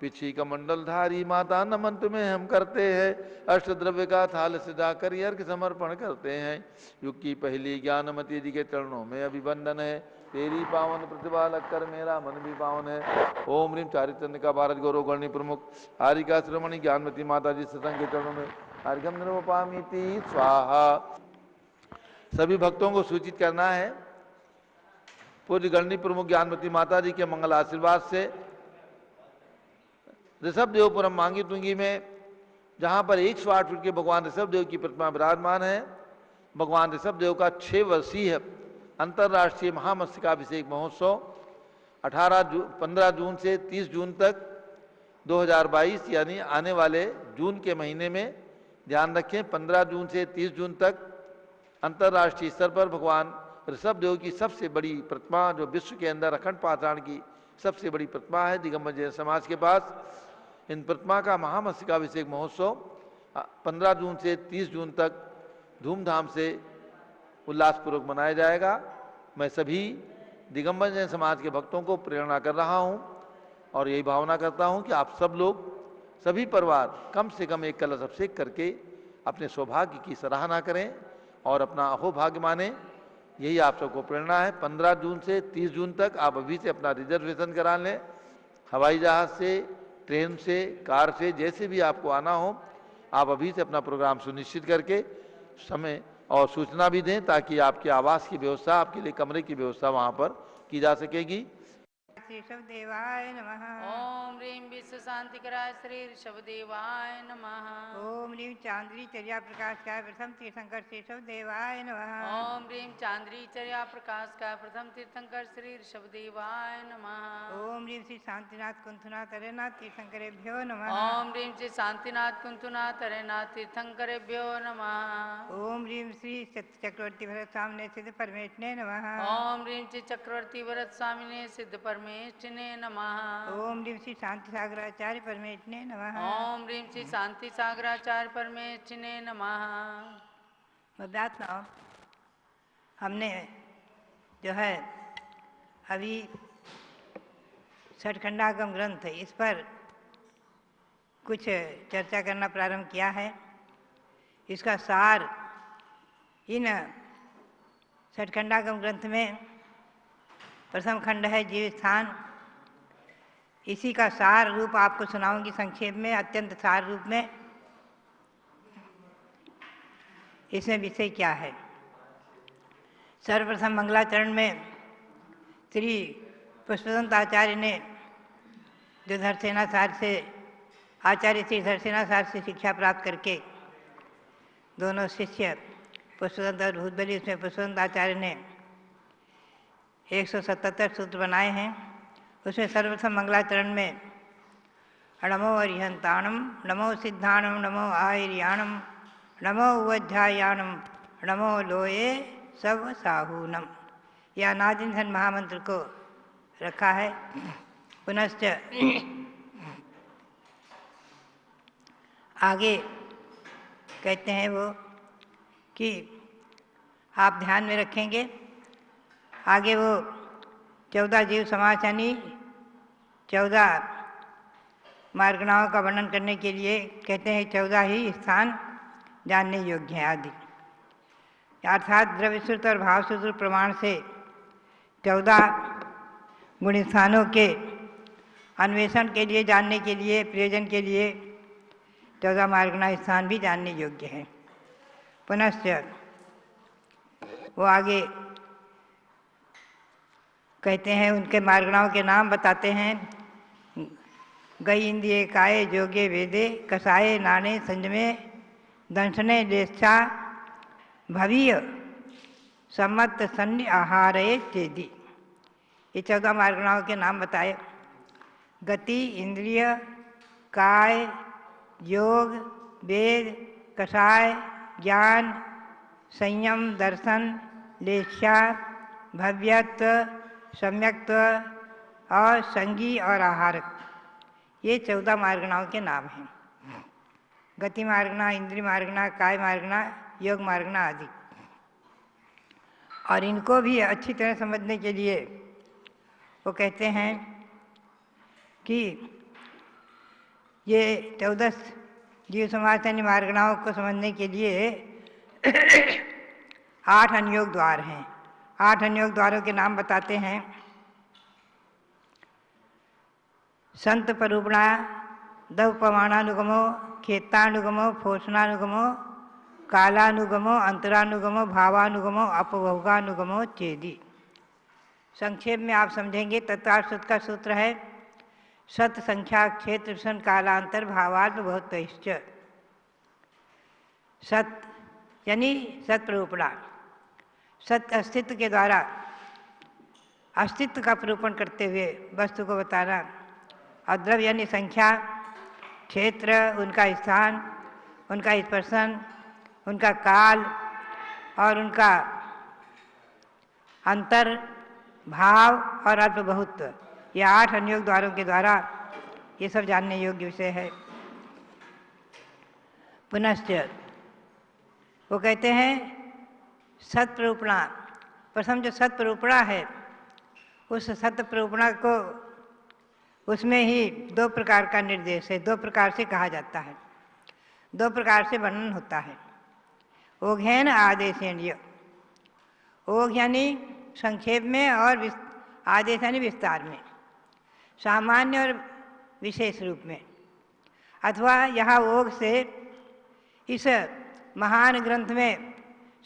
पिछी का मंडल धारी माता नमन तुम्हें हम करते हैं। अष्ट द्रव्य का थाल सजाकर अर्घ्य समर्पण करते हैं। युग की पहली ज्ञानमती जी के चरणों में अभिवंदन है। तेरी पावन प्रतिभा लगकर मेरा मन भी पावन है। ओम रीम चारिचंद्रिका भारत गौरव गणी प्रमुख हारिका श्रमणी ज्ञानमती माता जी सत्संग के चरणों में अर्घ्यम निरुपामीति स्वाहा। सभी भक्तों को सूचित करना है पूज्य गणनी प्रमुख ज्ञानमती माता जी के मंगल आशीर्वाद से ऋषभदेवपुरम मांगी टुंगी में जहां पर 108 फीट के भगवान ऋषभदेव की प्रतिमा विराजमान है। भगवान ऋषभदेव का 6 वर्षीय अंतर्राष्ट्रीय महामस्तकाभिषेक महोत्सव 15 जून से 30 जून तक 2022 यानी आने वाले जून के महीने में ध्यान रखें 15 जून से 30 जून तक अंतर्राष्ट्रीय स्तर पर भगवान ऋषभदेव की सबसे बड़ी प्रतिमा जो विश्व के अंदर अखंड पाषाण की सबसे बड़ी प्रतिमा है दिगंबर जैन समाज के पास। इन प्रतिमा का महामस्तकाभिषेक महोत्सव 15 जून से 30 जून तक धूमधाम से उल्लासपूर्वक मनाया जाएगा। मैं सभी दिगंबर जैन समाज के भक्तों को प्रेरणा कर रहा हूं और यही भावना करता हूं कि आप सब लोग सभी परिवार कम से कम एक कलश अभिषेक करके अपने सौभाग्य की सराहना करें और अपना अहोभाग्य माने। यही आप सबको प्रेरणा है। 15 जून से 30 जून तक आप अभी से अपना रिजर्वेशन करा लें। हवाई जहाज से, ट्रेन से, कार से, जैसे भी आपको आना हो आप अभी से अपना प्रोग्राम सुनिश्चित करके समय और सूचना भी दें ताकि आपके आवास की व्यवस्था, आपके लिए कमरे की व्यवस्था वहाँ पर की जा सकेगी। श्री ऋषभदेवाय नमः। ओम ह्रीं विश्व शांतिकराय श्री ऋषभदेवाय नमः। ओम ह्रीं चांद्री चर्या प्रकाश का प्रथम तीर्थंकर श्री ऋषभदेवाय नमः। ओम ह्रीं चांद्री चर्या प्रकाश का प्रथम तीर्थंकर श्री ऋषभदेवाय नमः। ओम ह्रीं श्री शांतिनाथ कुंथनाथ हरेनाथ तीर्थंकरेभ्यो नमः। ओम ह्रीं श्री शांतिनाथ कुंथनाथ हरेनाथ तीर्थंकरेभ्यो नमः। ओम ह्रीं श्री चक्रवर्ती भरत स्वामिने सिद्ध परमेष्ठिने नमः। ओम ह्रीं श्री चक्रवर्ती भरत स्वामिने सिद्ध परमेष्ठिने नमः। ओम ह्रीं श्री शांति सागराचार्य परमेष्ठिने नमः। ओम ह्रीं श्री शांति सागराचार्य परमेष्ठिने नमः। बदात हमने जो है अभी छठखंडागम ग्रंथ इस पर कुछ चर्चा करना प्रारंभ किया है। इसका सार इन छठखंडागम ग्रंथ में प्रथम खंड है जीव स्थान। इसी का सार रूप आपको सुनाऊंगी संक्षेप में, अत्यंत सार रूप में। इसमें विषय क्या है? सर्वप्रथम मंगलाचरण में श्री पुष्पदंत आचार्य ने जो धरसेना सार से आचार्य श्री धरसेना सार से शिक्षा प्राप्त करके दोनों शिष्य पुष्पदंत और भूतबली, उसमें पुष्पदंत आचार्य ने 177 सूत्र बनाए हैं। उसमें सर्वप्रथम मंगलाचरण में नमो अरिहंताणम, नमो सिद्धाणम, नमो आयर्याणम, नमो उवध्यायाणम, नमो लोये सब साहूनम, यह अनादिधन महामंत्र को रखा है। पुनश्च आगे कहते हैं वो कि आप ध्यान में रखेंगे। आगे वो 14 जीव समास यानी 14 मार्गणाओं का वर्णन करने के लिए कहते हैं 14 ही स्थान जानने योग्य हैं आदि। अर्थात द्रव्यश्रुत और भावश्रुत प्रमाण से 14 गुणस्थानों के अन्वेषण के लिए, जानने के लिए, प्रयोजन के लिए 14 मार्गणा स्थान भी जानने योग्य है। पुनश्च वो आगे कहते हैं, उनके मार्गणाओं के नाम बताते हैं। गई इंद्रिय काय जोगे वेदे कसाये नाणे संजमे दंशने देशा भवीय सम्मत सन्नि आहारे चेदी। ये 14 मार्गणाओं के नाम बताए। गति, इंद्रिय, काय, योग, वेद, कषाय, ज्ञान, संयम, दर्शन, लेख्या, भव्यत्व, सम्यक्त्व और संगी और आहारक, ये 14 मार्गणाओं के नाम हैं। गति मार्गणा, इंद्रिय मार्गणा, काय मार्गणा, योग मार्गणा आदि। और इनको भी अच्छी तरह समझने के लिए वो कहते हैं कि ये 14 जीव समाज यानी मार्गणाओं को समझने के लिए 8 अनुयोग द्वार हैं। 8 अनुयोग द्वारों के नाम बताते हैं। संत परूपणा, दवपमाणानुगमो, खेतानुगमो, फोषणानुगमो, कालानुगमो, अंतरानुगमो, भावानुगमो, अपभोगानुगमो चेदी। संक्षेप में आप समझेंगे। तत्वार्थ का सूत्र है सत संख्या क्षेत्र सन कालांतर भावार्थ बहुत्वश्च। सत यानी सत्प्रूपणा, सत्य अस्तित्व के द्वारा अस्तित्व का प्रूपण करते हुए वस्तु को बताना। और द्रव्य यानी संख्या, क्षेत्र उनका स्थान, उनका स्पर्शन, उनका काल और उनका अंतर, भाव और अल्प बहुत्व, ये 8 अनुयोग द्वारों के द्वारा ये सब जानने योग्य विषय है। पुनश्च वो कहते हैं सत्प्रूपणा। प्रथम जो सत्प्रूपणा है, उस सत्प्रूपणा को उसमें ही 2 प्रकार का निर्देश है, 2 प्रकार से कहा जाता है, 2 प्रकार से वर्णन होता है। ओघेन आदेशेन। ओघ यानी संक्षेप में और आदेश यानी विस्तार में, सामान्य और विशेष रूप में। अथवा यहाँ ओघ से इस महान ग्रंथ में,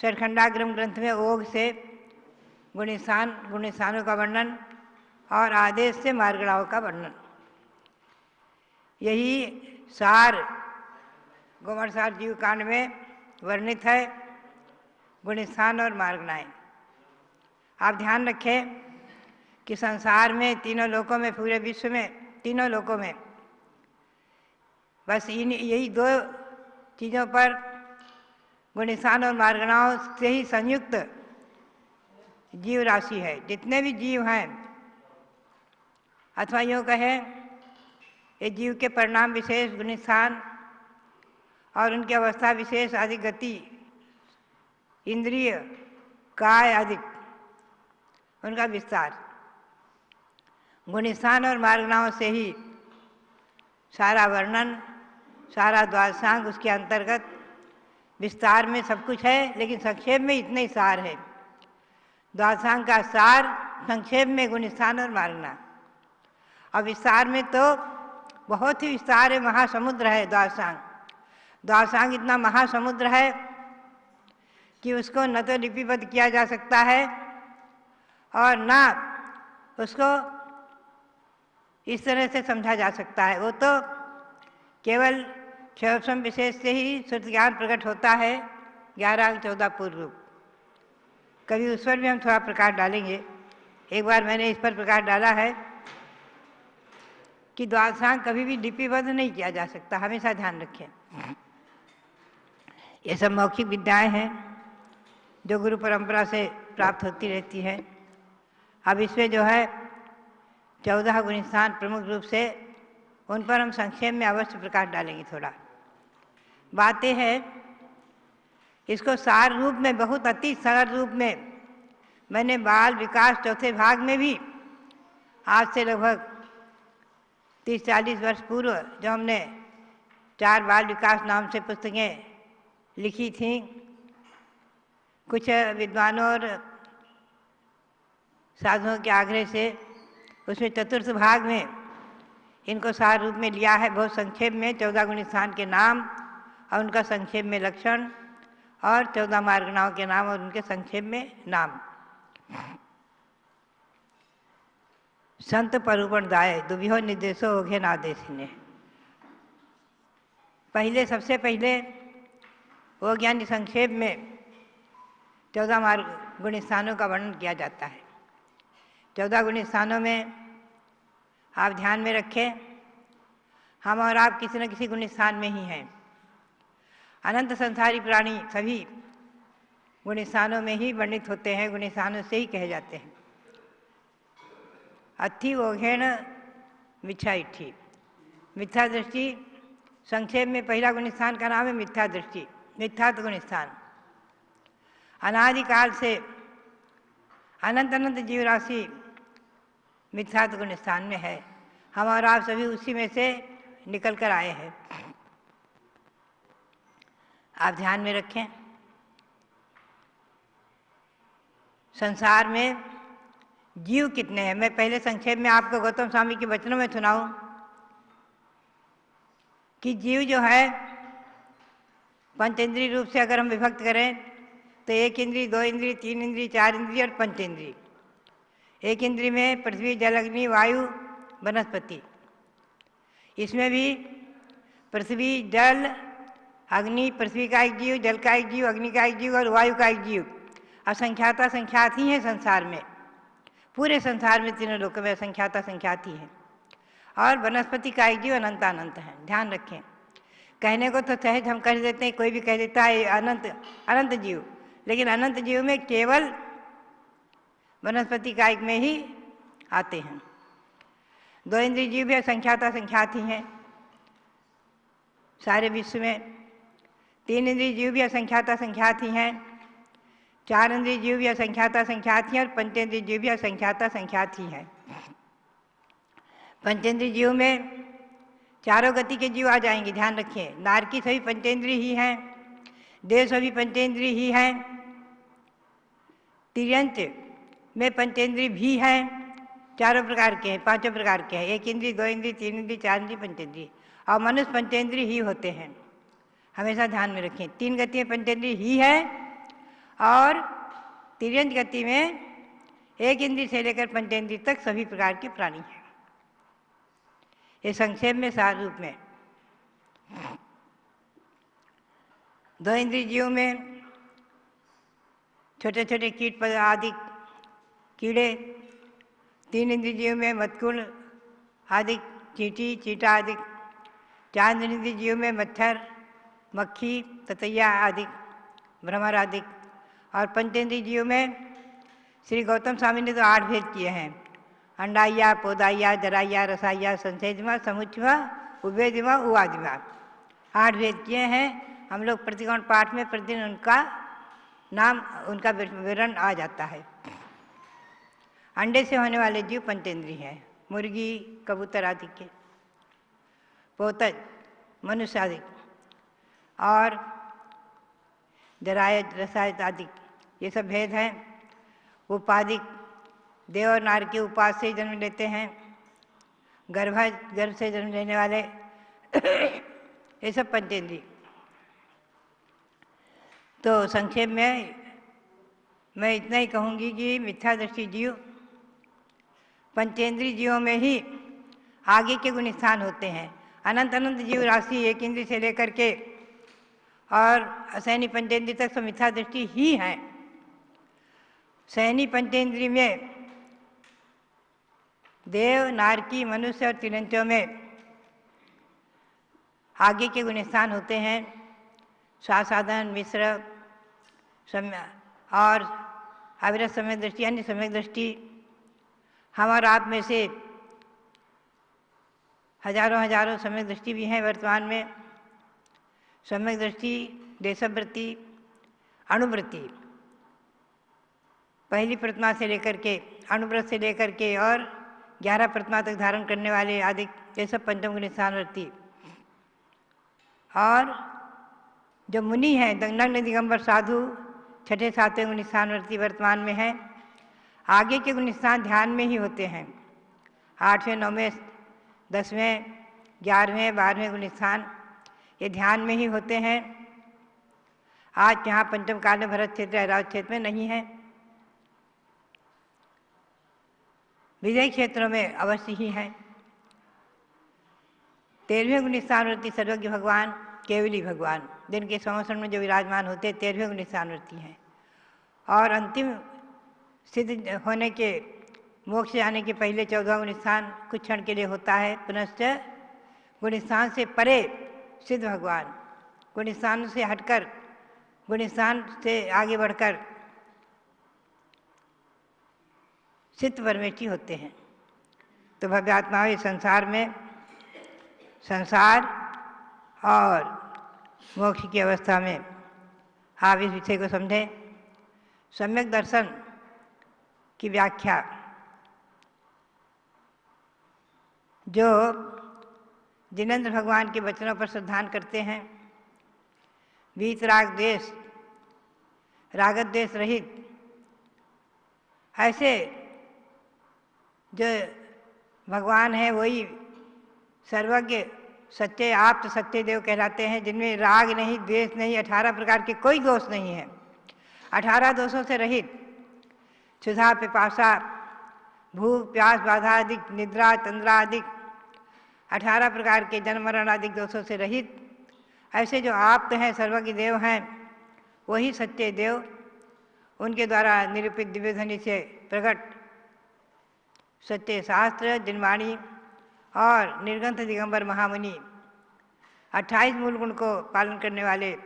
सरखंडाग्रम ग्रंथ में ओघ से गुणस्थानों का वर्णन और आदेश से मार्गणाओं का वर्णन, यही सार गोमरसार जीव कांड में वर्णित है, गुणस्थान और मार्गणाएं। आप ध्यान रखें कि संसार में, तीनों लोकों में, पूरे विश्व में, तीनों लोकों में बस यही 2 चीज़ों पर, गुणस्थान और मार्गणाओं से ही संयुक्त जीव राशि है। जितने भी जीव हैं, अथवा यूँ कहें ये जीव के परिणाम विशेष गुणस्थान और उनकी अवस्था विशेष आदि, गति, इंद्रिय, काय आदि, उनका विस्तार, गुणस्थान और मार्गणाओं से ही सारा वर्णन, सारा द्वादशांग उसके अंतर्गत विस्तार में सब कुछ है, लेकिन संक्षेप में इतना ही सार है। द्वादशांग का सार संक्षेप में गुणस्थान और मार्गणा, और विस्तार में तो बहुत ही विस्तार है, महासमुद्र है द्वादशांग। द्वादशांग इतना महासमुद्र है कि उसको न तो लिपिबद्ध किया जा सकता है और न उसको इस तरह से समझा जा सकता है। वो तो केवल क्षयोपम विशेष से ही श्रुत ज्ञान प्रकट होता है, 11 अंक 14 पूर्व। कभी उस पर भी हम थोड़ा प्रकाश डालेंगे। एक बार मैंने इस पर प्रकाश डाला है कि द्वादशांग कभी भी लिपिबद्ध नहीं किया जा सकता, हमेशा ध्यान रखें। ये सब मौखिक विद्याएं हैं जो गुरु परंपरा से प्राप्त होती रहती है। अब इसमें जो है 14 गुणस्थान प्रमुख रूप से, उन पर हम संक्षेप में अवश्य प्रकाश डालेंगे। थोड़ा बातें हैं, इसको सार रूप में, बहुत अति सरल रूप में मैंने बाल विकास चौथे भाग में भी आज से लगभग 30-40 वर्ष पूर्व जो हमने 4 बाल विकास नाम से पुस्तकें लिखी थी। कुछ विद्वानों और साधुओं के आग्रह से उसमें चतुर्थ भाग में इनको सार रूप में लिया है। बहुत संक्षेप में 14 गुणी स्थान के नाम और उनका संक्षेप में लक्षण, और 14 मार्गणाओं के नाम और उनके संक्षेप में नाम। संत परूपण दाय दुविहो निर्देशो होगे नादेश ने। पहले सबसे पहले वो ज्ञानी संक्षेप में 14 मार्ग गुण स्थानों का वर्णन किया जाता है। 14 गुण स्थानों में आप ध्यान में रखें, हम और आप किसी न किसी गुण स्थान में ही हैं। अनंत संसारी प्राणी सभी गुण स्थानों में ही वर्णित होते हैं, गुण स्थानों से ही कहे जाते हैं। अथि ओघेण मिथ्या इट्ठी, मिथ्या दृष्टि। संक्षेप में पहला गुण स्थान का नाम है मिथ्या दृष्टि, मिथ्यात्व गुण स्थान। अनादिकाल से अनंत अनंत जीव राशि मिथ्यात्व गुण स्थान में है। हम और आप सभी उसी में से निकल कर आए हैं। आप ध्यान में रखें, संसार में जीव कितने हैं। मैं पहले संक्षेप में आपको गौतम स्वामी के वचनों में सुनाऊं कि जीव जो है पंचेंद्रिय रूप से अगर हम विभक्त करें तो 1 इंद्रिय, 2 इंद्रिय, 3 इंद्रिय, 4 इंद्रिय और पंचेंद्रिय। 1 इंद्रिय में पृथ्वी, जल, अग्नि, वायु, वनस्पति। इसमें भी पृथ्वी, जल, अग्नि, पृथ्वी का एक जीव, जल का एक जीव, अग्नि का एक जीव और वायु का एक जीव। असंख्याता संख्यात ही है संसार में, पूरे संसार में तीनों लोकों में असंख्याता संख्यात ही है। और वनस्पति का एक जीव अनंत अनंत है। ध्यान रखें, कहने को तो सहज हम कह देते हैं, कोई भी कह देता है अनंत अनंत जीव, लेकिन अनंत जीव में केवल वनस्पति कायिक में ही आते हैं। 2 इंद्रिय जीव भी असंख्याता संख्यात ही हैं सारे विश्व में। 3 इंद्रिय जीव भी असंख्याता संख्यात ही हैं। 4 इंद्रिय जीव भी असंख्याता संख्यात ही हैं और पंचेंद्रिय जीव भी असंख्याता संख्यात ही हैं। पंचेंद्रिय जीव में चारों गति के जीव आ जाएंगे। ध्यान रखिए, नारकी सभी पंचेंद्रिय ही हैं, देव सभी पंचेंद्रिय ही हैं, तिर्यंत में पंचेंद्रिय भी हैं। चारों प्रकार के हैं, 5 प्रकार के हैं। 1 इंद्रिय, 2 इंद्रिय, 3 इंद्रिय, 4 इंद्रिय, पंचेंद्रिय। और मनुष्य पंचेंद्रिय ही होते हैं, हमेशा ध्यान में रखें। 3 गतियाँ पंचेंद्रिय ही है और तिर्यंत गति में 1 इंद्रिय से लेकर पंचेंद्रिय तक सभी प्रकार के प्राणी हैं। ये संक्षेप में सार रूप में। 2 इंद्रिय जीव में छोटे छोटे कीट आदि कीड़े, 3 इंद्रिय जीव में मत्कुल आदि चींटी, चीटा आदि, 4 इंद्रिय जीव में मच्छर, मक्खी, ततैया आदि, भ्रमर आदि। और पंचेंद्रिय जीव में श्री गौतम स्वामी ने तो 8 भेद किए हैं। अंडाइया, पोदाइया, जराइया, रसाइया, संसेजमा, समुच्चमा, उभेदिमा, उवादिमा। 8 भेद किए हैं। हम लोग प्रतिकोण पाठ में प्रतिदिन उनका नाम, उनका विवरण आ जाता है। अंडे से होने वाले जीव पंचेंद्रिय हैं, मुर्गी, कबूतर आदि के, पोतज, मनुष्य आदि, और जरायज, रसायज आदि, ये सब भेद हैं। उपाधिक, देव और नार के उपास से जन्म लेते हैं, गर्भ से जन्म लेने वाले ये सब पंचेंद्रिय। तो संक्षेप में मैं इतना ही कहूँगी कि मिथ्या दृष्टि जीव पंचेंद्रिय जीवों में ही आगे के गुण स्थान होते हैं। अनंत अनंत जीव राशि 1 इंद्रिय से लेकर के और असैनी पंचेंद्रिय तक सब मिथ्या दृष्टि ही हैं। सैनी पंचेंद्रिय में देव, नारकी, मनुष्य और तिरंचों में आगे के गुण स्थान होते हैं। स्वासाधन, मिश्र और अविरत सम्यक दृष्टि, अन्य सम्यक दृष्टि। हम और आप में से हजारों हजारों सम्यक दृष्टि भी हैं वर्तमान में। सम्यक दृष्टि, देशवृत्ति, अणुवृत्ति, पहली प्रतिमा से लेकर के, अणुव्रत से लेकर के और 11 प्रतिमा तक धारण करने वाले आदि, ये सब पंचम गुण स्थान वृत्ति। और जो मुनि हैं नग्न दिगंबर साधु छठे सातवें गुण स्थानवर्ती वर्तमान में हैं। आगे के गुण स्थान ध्यान में ही होते हैं। 8वें 9वें 10वें 11वें 12वें गुण स्थान ये ध्यान में ही होते हैं। आज यहाँ पंचम काल में भरत क्षेत्र ऐरावत क्षेत्र में नहीं है। विजय क्षेत्रों में अवश्य ही है। 13वें गुण स्थानवर्ती सर्वज्ञ भगवान केवली भगवान दिन के संवत्सर में जो विराजमान होते 13वें गुण स्थानवर्ती हैं। और अंतिम सिद्ध होने के मोक्ष जाने के पहले 14वां गुण स्थान कुछ क्षण के लिए होता है। पुनश्च गुण स्थान से परे सिद्ध भगवान गुण स्थान से हटकर गुण स्थान से आगे बढ़कर सिद्ध परमेष्ठी होते हैं। तो भव्यात्मा इस संसार में संसार और मोक्ष की अवस्था में आप इस विषय को समझें। सम्यक दर्शन की व्याख्या जो जिनेंद्र भगवान के वचनों पर श्रद्धान करते हैं, वीतराग द्वेष रागत द्वेष रहित, ऐसे जो भगवान हैं वही सर्वज्ञ सच्चे आप्त सच्चे देव कहलाते हैं, जिनमें राग नहीं द्वेष नहीं 18 प्रकार के कोई दोष नहीं है। 18 दोषों से रहित क्षुधा पिपासा भूख प्यास बाधा आदि निद्रा तंद्रा आदि 18 प्रकार के जन्म मरण आदि दोषों से रहित ऐसे जो आप्त हैं सर्वज्ञ देव हैं वही सच्चे देव। उनके द्वारा निरूपित दिव्य ध्वनि से प्रकट सच्चे शास्त्र जिनवाणी और निर्ग्रंथ दिगंबर महामुनि 28 मूल गुण को पालन करने वाले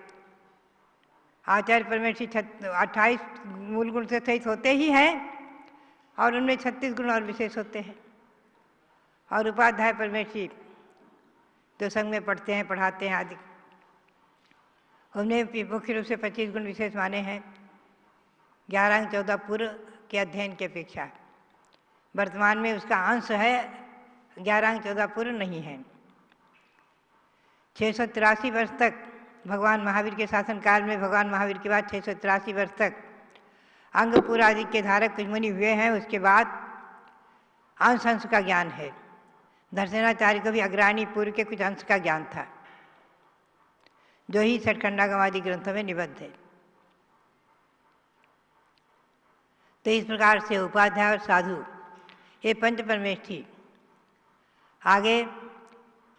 आचार्य परमेष्ठी 28 मूल गुण से सहित होते ही हैं और उनमें 36 गुण और विशेष होते हैं। और उपाध्याय परमेष्ठी जो संघ में पढ़ते हैं पढ़ाते हैं आदि उनमें मुख्य रूप से 25 गुण विशेष माने हैं 11 अंक 14 पूर्व के अध्ययन की अपेक्षा। वर्तमान में उसका अंश है 11 अंक 14 पूर्व नहीं है। 683 वर्ष तक भगवान महावीर के शासनकाल में भगवान महावीर के बाद 683 वर्ष तक अंग पूरा आदि के धारक कुछ मुनि हुए हैं। उसके बाद अंश अंश का ज्ञान है। दर्शनाचार्य को भी अग्राणी पूर्व के कुछ अंश का ज्ञान था जो ही छठखंडागम आदि ग्रंथों में निबद्ध है। तो इस प्रकार से उपाध्याय और साधु ये पंच परमेष्ठी आगे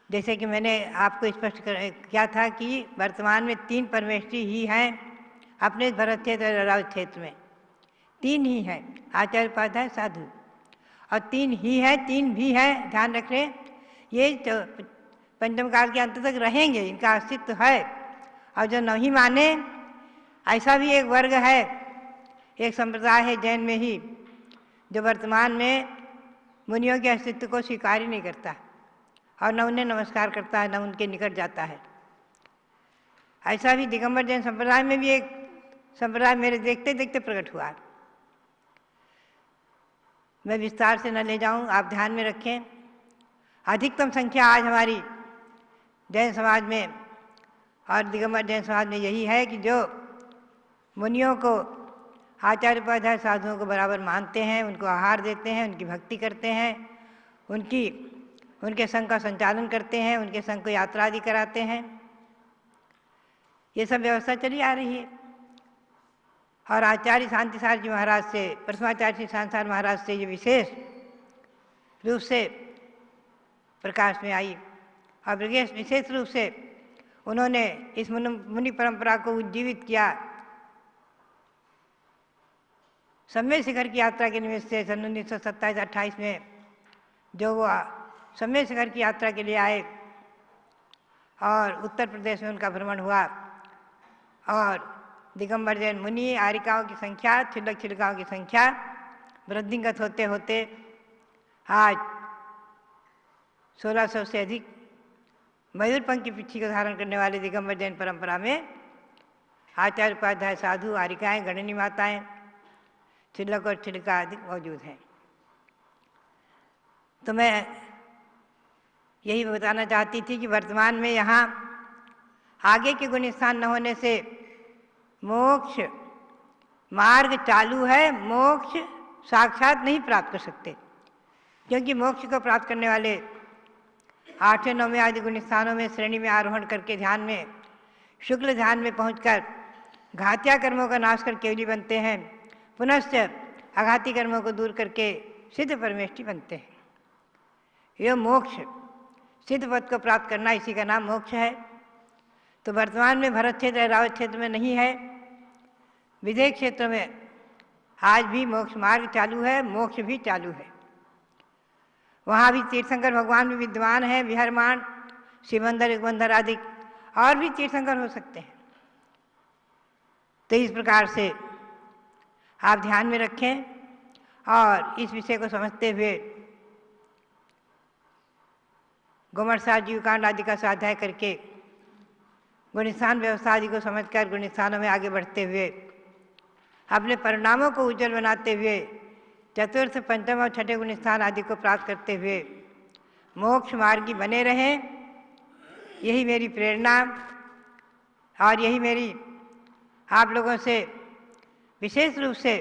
जैसे कि मैंने आपको स्पष्ट किया था कि वर्तमान में 3 परमेष्ठी ही हैं अपने भरत क्षेत्र और ऐरावत क्षेत्र में 3 ही हैं आचार्य उपाध्याय साधु और 3 ही है 3 भी है। ध्यान रख रहे ये पंचम काल के अंत तक रहेंगे, इनका अस्तित्व है। और जो नहीं माने ऐसा भी एक वर्ग है, एक संप्रदाय है जैन में ही जो वर्तमान में मुनियों के अस्तित्व को स्वीकार ही नहीं करता और न उन्हें नमस्कार करता है न उनके निकट जाता है। ऐसा भी दिगंबर जैन संप्रदाय में भी एक संप्रदाय मेरे देखते देखते प्रकट हुआ। मैं विस्तार से न ले जाऊं, आप ध्यान में रखें। अधिकतम संख्या आज हमारी जैन समाज में और दिगंबर जैन समाज में यही है कि जो मुनियों को आचार्य उपाध्याय साधुओं को बराबर मानते हैं, उनको आहार देते हैं, उनकी भक्ति करते हैं, उनके संघ का संचालन करते हैं, उनके संघ को यात्रा आदि कराते हैं। ये सब व्यवस्था चली आ रही है। और आचार्य शांतिसार जी महाराज से प्रथमाचार्य श्री शांतिसार महाराज से ये विशेष रूप से प्रकाश में आई और विशेष रूप से उन्होंने इस मुनि परंपरा को उज्जीवित किया। सम्मेद शिखर की यात्रा के निमित्त से सन 1927-28 में जो वो सम्मेद शिखर की यात्रा के लिए आए और उत्तर प्रदेश में उनका भ्रमण हुआ और दिगंबर जैन मुनि आरिकाओं की संख्या छिलक छिलकाओं की संख्या वृद्धिंगत होते होते आज 1600 से अधिक मयूरपंख की पिच्छी को धारण करने वाले दिगंबर जैन परंपरा में आचार्य उपाध्याय साधु आरिकाएँ गणनी माताएँ छिलक और छिलका आदि मौजूद हैं। तो मैं यही बताना चाहती थी कि वर्तमान में यहाँ आगे के गुण स्थान न होने से मोक्ष मार्ग चालू है, मोक्ष साक्षात नहीं प्राप्त कर सकते, क्योंकि मोक्ष को प्राप्त करने वाले 8वें 9वें आदि गुण स्थानों में श्रेणी में आरोहण करके ध्यान में शुक्ल ध्यान में पहुंचकर घातिया कर्मों का नाश कर केवली बनते हैं, पुनश्च आघाती कर्मों को दूर करके सिद्ध परमेष्टि बनते हैं। यह मोक्ष सिद्ध पद को प्राप्त करना, इसी का नाम मोक्ष है। तो वर्तमान में भरत क्षेत्र रावत क्षेत्र में नहीं है, विदेह क्षेत्र में आज भी मोक्ष मार्ग चालू है, मोक्ष भी चालू है। वहाँ भी तीर्थंकर भगवान भी विद्यमान है, विहरमान, शिवंदर युगंधर आदि और भी तीर्थंकर हो सकते हैं। तो इस प्रकार से आप ध्यान में रखें और इस विषय को समझते हुए गोमरसा जीवकांड आदि का स्वाध्याय करके गुणस्थान व्यवस्था आदि को समझकर गुणस्थानों में आगे बढ़ते हुए अपने परिणामों को उज्जवल बनाते हुए चतुर्थ, पंचम और छठे गुणस्थान आदि को प्राप्त करते हुए मोक्ष मार्गी बने रहें। यही मेरी प्रेरणा और यही मेरी आप लोगों से विशेष रूप से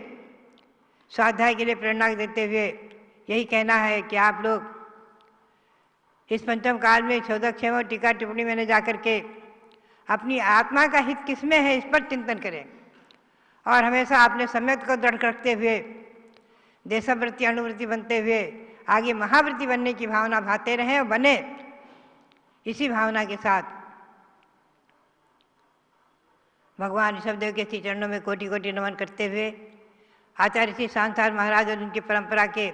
स्वाध्याय के लिए प्रेरणा देते हुए यही कहना है कि आप लोग इस पंचम काल में शोधक्षेम और टीका टिप्पणी में जाकर के अपनी आत्मा का हित किसमें है इस पर चिंतन करें और हमेशा अपने सम्यक को दृढ़ रखते हुए देशवृत्ति अनुवृत्ति बनते हुए आगे महावृत्ति बनने की भावना भाते रहें और बने। इसी भावना के साथ भगवान ऋषभदेव के श्री चरणों में कोटि कोटि नमन करते हुए आचार्य श्री शांतार महाराज और उनकी परंपरा के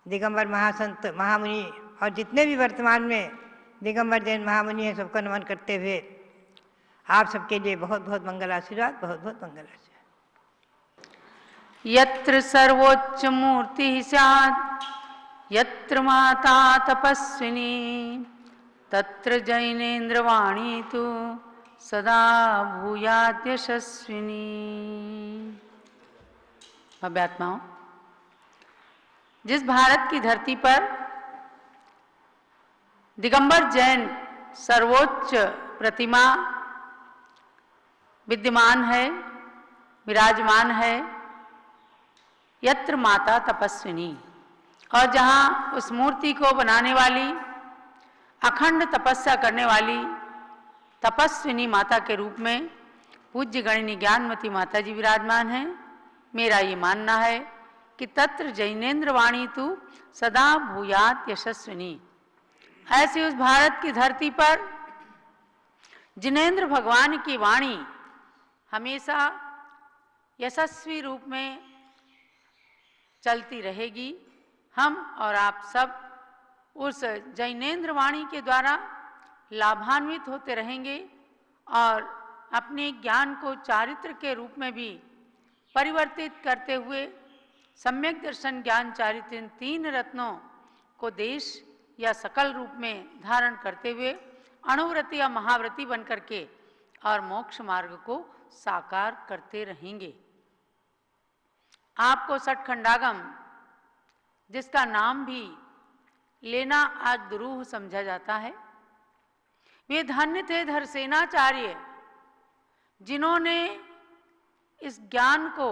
दिगंबर महासंत महामुनि और जितने भी वर्तमान में दिगंबर जैन महामुनि हैं सबको नमन करते हुए आप सबके लिए बहुत बहुत मंगल आशीर्वाद, बहुत बहुत मंगल आशीर्वाद। यत्र सर्वोच्च मूर्ति स्यात् यत्र माता तपस्विनी तत्र जैनेन्द्रवाणी तु सदा भूयात् यशस्विनी। भव्यात्माओं, जिस भारत की धरती पर दिगंबर जैन सर्वोच्च प्रतिमा विद्यमान है, विराजमान है, यत्र माता तपस्विनी, और जहाँ उस मूर्ति को बनाने वाली अखंड तपस्या करने वाली तपस्विनी माता के रूप में पूज्य गणिनी ज्ञानमती माता जी विराजमान हैं, मेरा ये मानना है कि तत्र जैनेन्द्र वाणी तु सदा भूयात् यशस्विनी। ऐसी उस भारत की धरती पर जिनेन्द्र भगवान की वाणी हमेशा यशस्वी रूप में चलती रहेगी। हम और आप सब उस जैनेन्द्र वाणी के द्वारा लाभान्वित होते रहेंगे और अपने ज्ञान को चारित्र के रूप में भी परिवर्तित करते हुए सम्यक दर्शन, ज्ञान, चारित्र, इन तीन रत्नों को देश या सकल रूप में धारण करते हुए अणुव्रति या महाव्रति बन करके और मोक्ष मार्ग को साकार करते रहेंगे। आपको सठखंडागम, जिसका नाम भी लेना आज दुरूह समझा जाता है, वे धन्य थे धरसेनाचार्य जिन्होंने इस ज्ञान को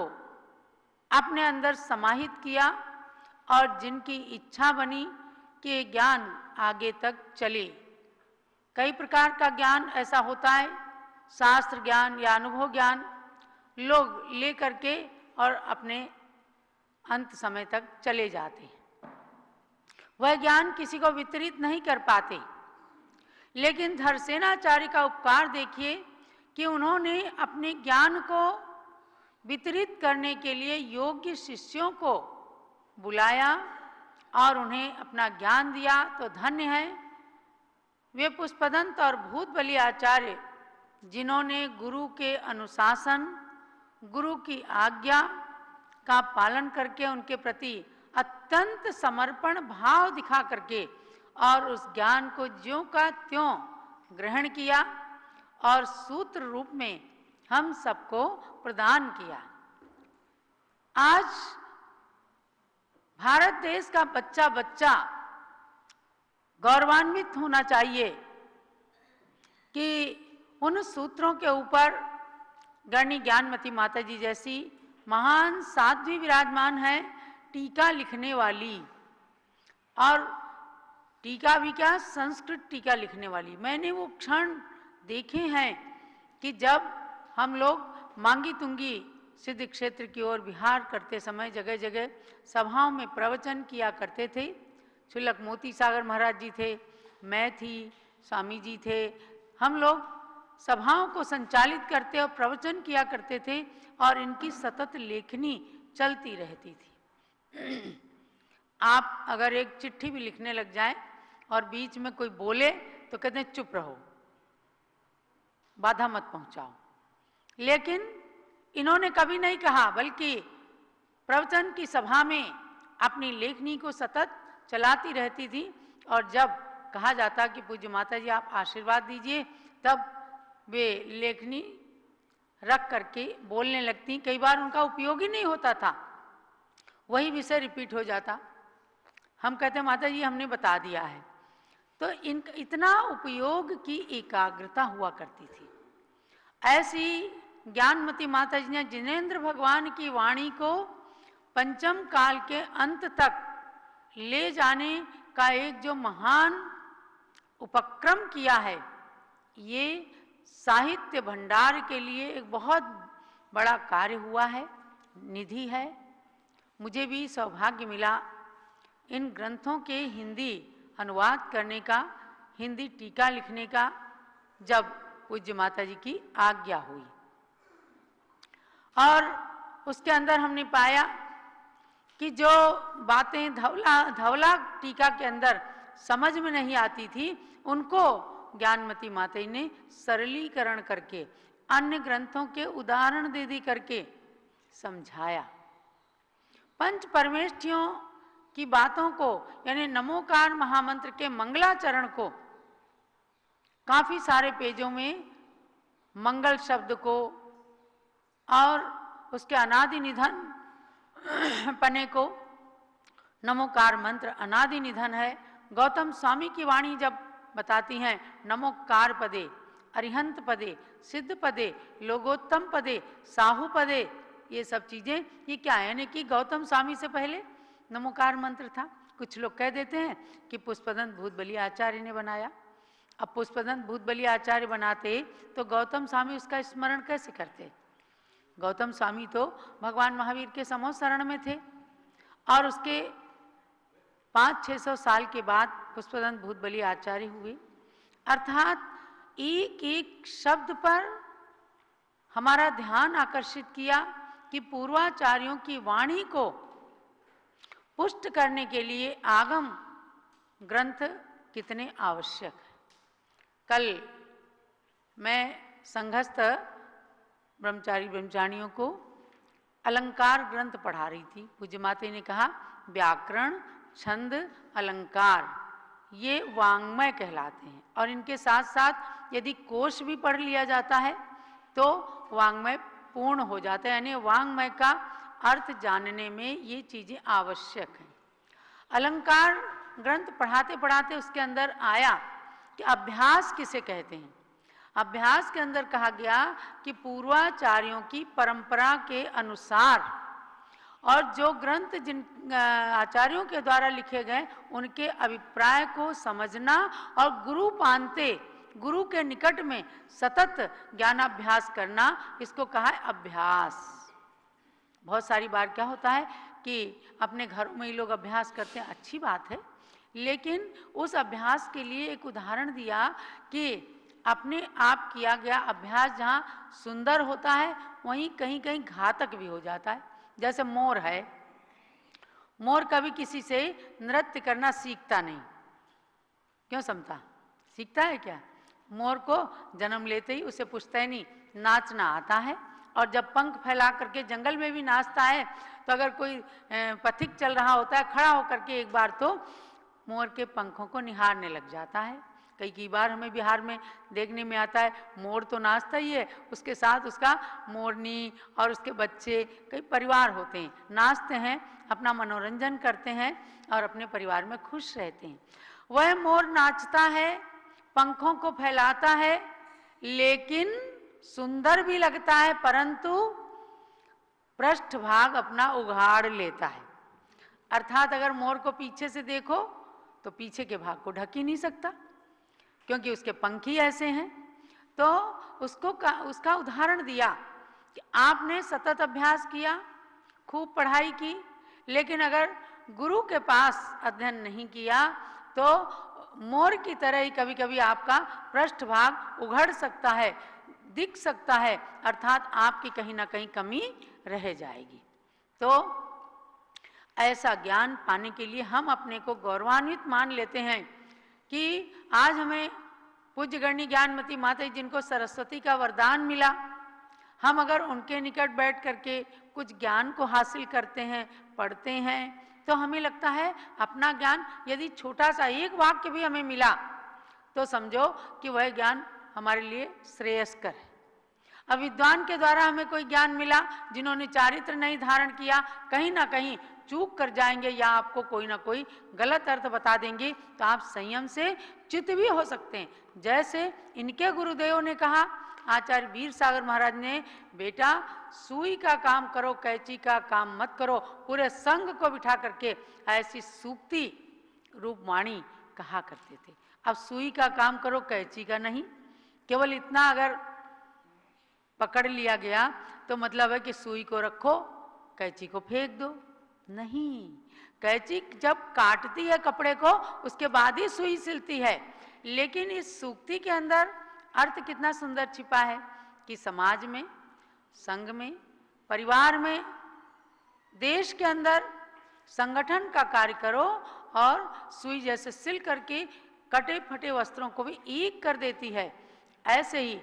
अपने अंदर समाहित किया और जिनकी इच्छा बनी कि ये ज्ञान आगे तक चले। कई प्रकार का ज्ञान ऐसा होता है, शास्त्र ज्ञान या अनुभव ज्ञान लोग ले करके और अपने अंत समय तक चले जाते हैं, वह ज्ञान किसी को वितरित नहीं कर पाते। लेकिन धरसेनाचार्य का उपकार देखिए कि उन्होंने अपने ज्ञान को वितरित करने के लिए योग्य शिष्यों को बुलाया और उन्हें अपना ज्ञान दिया। तो धन्य है वे पुष्पदंत और भूतबली आचार्य जिन्होंने गुरु के अनुशासन, गुरु की आज्ञा का पालन करके उनके प्रति अत्यंत समर्पण भाव दिखा करके और उस ज्ञान को ज्यों का त्यों ग्रहण किया और सूत्र रूप में हम सबको प्रदान किया। आज भारत देश का बच्चा बच्चा गौरवान्वित होना चाहिए कि उन सूत्रों के ऊपर गणनी ज्ञानमती माता जी जैसी महान साध्वी विराजमान है, टीका लिखने वाली, और टीका भी क्या, संस्कृत टीका लिखने वाली। मैंने वो क्षण देखे हैं कि जब हम लोग मांगी तुंगी सिद्ध क्षेत्र की ओर विहार करते समय जगह जगह सभाओं में प्रवचन किया करते थे। शुल्लक मोती सागर महाराज जी थे, मैं थी, स्वामी जी थे, हम लोग सभाओं को संचालित करते और प्रवचन किया करते थे, और इनकी सतत लेखनी चलती रहती थी। आप अगर एक चिट्ठी भी लिखने लग जाएं और बीच में कोई बोले तो कहते हैं चुप रहो, बाधा मत पहुंचाओ। लेकिन इन्होंने कभी नहीं कहा, बल्कि प्रवचन की सभा में अपनी लेखनी को सतत चलाती रहती थी, और जब कहा जाता कि पूज्य माता जी आप आशीर्वाद दीजिए, तब वे लेखनी रख करके बोलने लगती। कई बार उनका उपयोग ही नहीं होता था, वही विषय रिपीट हो जाता। हम कहते माता जी हमने बता दिया है। तो इतना उपयोग की एकाग्रता हुआ करती थी। ऐसी ज्ञानमती माता जी ने जिनेंद्र भगवान की वाणी को पंचम काल के अंत तक ले जाने का एक जो महान उपक्रम किया है, ये साहित्य भंडार के लिए एक बहुत बड़ा कार्य हुआ है, निधि है। मुझे भी सौभाग्य मिला इन ग्रंथों के हिंदी अनुवाद करने का, हिंदी टीका लिखने का, जब पूज्य माता जी की आज्ञा हुई। और उसके अंदर हमने पाया कि जो बातें धवला टीका के अंदर समझ में नहीं आती थी, उनको ज्ञानमती माता जी ने सरलीकरण करके अन्य ग्रंथों के उदाहरण दे करके समझाया। पंच परमेष्ठियों की बातों को, यानी नमोकार महामंत्र के मंगलाचरण को काफी सारे पेजों में मंगल शब्द को और उसके अनादि निधन पने को, नमोकार मंत्र अनादि निधन है। गौतम स्वामी की वाणी जब बताती हैं नमोकार पदे, अरिहंत पदे, सिद्ध पदे, लोगोत्तम पदे, साहू पदे, ये सब चीजें, ये क्या है, यानी कि गौतम स्वामी से पहले नमोकार मंत्र था। कुछ लोग कह देते हैं कि पुष्पदंत भूतबली आचार्य ने बनाया। अब पुष्पदंत भूतबली आचार्य बनाते तो गौतम स्वामी उसका स्मरण कैसे करते? गौतम स्वामी तो भगवान महावीर के समो शरण में थे, और उसके 500-600 साल के बाद पुष्पदंत भूतबली आचार्य हुए। अर्थात एक एक शब्द पर हमारा ध्यान आकर्षित किया कि पूर्वाचार्यों की वाणी को पुष्ट करने के लिए आगम ग्रंथ कितने आवश्यक है। कल मैं संघस्थ ब्रह्मचारी ब्रह्मचारियों को अलंकार ग्रंथ पढ़ा रही थी। पूज्य माता ने कहा व्याकरण, छंद, अलंकार ये वाङ्मय कहलाते हैं, और इनके साथ साथ यदि कोश भी पढ़ लिया जाता है तो वाङ्मय पूर्ण हो जाता है, यानी वाङ्मय का अर्थ जानने में ये चीजें आवश्यक हैं। अलंकार ग्रंथ पढ़ाते पढ़ाते उसके अंदर आया कि अभ्यास किसे कहते हैं। अभ्यास के अंदर कहा गया कि पूर्वाचार्यों की परंपरा के अनुसार, और जो ग्रंथ जिन आचार्यों के द्वारा लिखे गए उनके अभिप्राय को समझना, और गुरु पांते, गुरु के निकट में सतत ज्ञानाभ्यास करना, इसको कहा है अभ्यास। बहुत सारी बार क्या होता है कि अपने घरों में ही लोग अभ्यास करते हैं, अच्छी बात है, लेकिन उस अभ्यास के लिए एक उदाहरण दिया कि अपने आप किया गया अभ्यास जहाँ सुंदर होता है वहीं कहीं कहीं घातक भी हो जाता है। जैसे मोर है, मोर कभी किसी से नृत्य करना सीखता नहीं, क्यों समझा? सीखता है क्या? मोर को जन्म लेते ही उसे पुश्तैनी नाचना आता है, और जब पंख फैला करके जंगल में भी नाचता है तो अगर कोई पथिक चल रहा होता है, खड़ा होकर के एक बार तो मोर के पंखों को निहारने लग जाता है। कई बार हमें बिहार में देखने में आता है मोर तो नाचता ही है, उसके साथ उसका मोरनी और उसके बच्चे, कई परिवार होते हैं, नाचते हैं, अपना मनोरंजन करते हैं और अपने परिवार में खुश रहते हैं। वह मोर नाचता है, पंखों को फैलाता है, लेकिन सुंदर भी लगता है, परंतु पृष्ठभाग अपना उघाड़ लेता है। अर्थात अगर मोर को पीछे से देखो तो पीछे के भाग को ढक ही नहीं सकता, क्योंकि उसके पंख ही ऐसे हैं। तो उसका उदाहरण दिया कि आपने सतत अभ्यास किया, खूब पढ़ाई की, लेकिन अगर गुरु के पास अध्ययन नहीं किया तो मोर की तरह ही कभी कभी आपका पृष्ठभाग उघड़ सकता है, दिख सकता है, अर्थात आपकी कहीं ना कहीं कमी रह जाएगी। तो ऐसा ज्ञान पाने के लिए हम अपने को गौरवान्वित मान लेते हैं कि आज हमें पूज्य गणनी ज्ञानमती माता जी, जिनको सरस्वती का वरदान मिला, हम अगर उनके निकट बैठ करके कुछ ज्ञान को हासिल करते हैं, पढ़ते हैं, तो हमें लगता है अपना ज्ञान, यदि छोटा सा एक वाक्य भी हमें मिला तो समझो कि वह ज्ञान हमारे लिए श्रेयस्कर है। अब विद्वान के द्वारा हमें कोई ज्ञान मिला, जिन्होंने चारित्र नहीं धारण किया, कहीं ना कहीं चूक कर जाएंगे या आपको कोई ना कोई गलत अर्थ बता देंगे, तो आप संयम से चित भी हो सकते हैं। जैसे इनके गुरुदेव ने कहा, आचार्य वीर सागर महाराज ने, बेटा सुई का काम करो, कैंची का काम मत करो, पूरे संघ को बिठा करके ऐसी सूक्ति रूप वाणी कहा करते थे। अब सुई का काम करो, कैंची का नहीं। केवल इतना अगर पकड़ लिया गया तो मतलब है कि सुई को रखो, कैंची को फेंक दो, नहीं। कैंची जब काटती है कपड़े को, उसके बाद ही सुई सिलती है। लेकिन इस सूक्ति के अंदर अर्थ कितना सुंदर छिपा है कि समाज में, संघ में, परिवार में, देश के अंदर संगठन का कार्य करो और सुई जैसे सिल करके कटे फटे वस्त्रों को भी एक कर देती है, ऐसे ही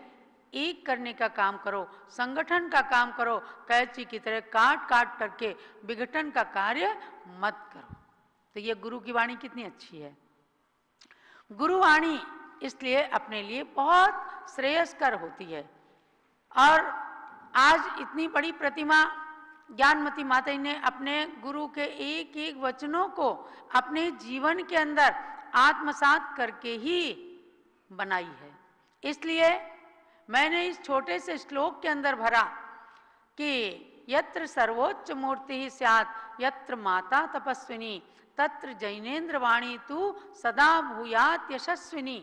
एक करने का काम करो, संगठन का काम करो, कैंची की तरह काट काट करके विघटन का कार्य मत करो। तो ये गुरु की वाणी कितनी अच्छी है। गुरुवाणी इसलिए अपने लिए बहुत श्रेयस्कर होती है। और आज इतनी बड़ी प्रतिमा ज्ञानमती माता जी ने अपने गुरु के एक एक वचनों को अपने जीवन के अंदर आत्मसात करके ही बनाई है। इसलिए मैंने इस छोटे से श्लोक के अंदर भरा कि यत्र सर्वोच्च मूर्ति ही स्यात्, यत्र माता तपस्विनी, तत्र जैनेन्द्र वाणी तू सदा भूयात यशस्विनी।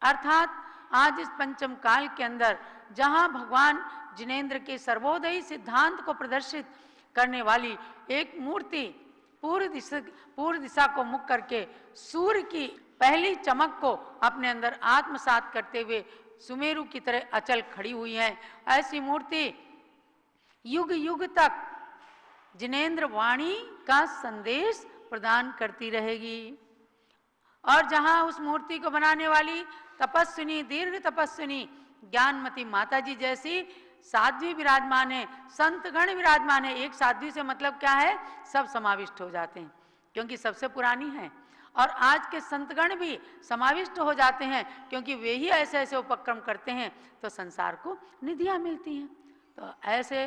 अर्थात आज इस पंचम काल के अंदर जहां भगवान जिनेन्द्र के सर्वोदयी सिद्धांत को प्रदर्शित करने वाली एक मूर्ति पूर्व दिशा को मुख करके सूर्य की पहली चमक को अपने अंदर आत्मसात करते हुए सुमेरु की तरह अचल खड़ी हुई है, ऐसी मूर्ति युग युग तक जिनेन्द्र वाणी का संदेश प्रदान करती रहेगी। और जहां उस मूर्ति को बनाने वाली तपस्विनी, दीर्घ तपस्विनी ज्ञानमती माता जी जैसी साध्वी विराजमान है, संतगण विराजमान है। एक साध्वी से मतलब क्या है, सब समाविष्ट हो जाते हैं, क्योंकि सबसे पुरानी है। और आज के संतगण भी समाविष्ट हो जाते हैं, क्योंकि वे ही ऐसे ऐसे उपक्रम करते हैं तो संसार को निधियां मिलती हैं। तो ऐसे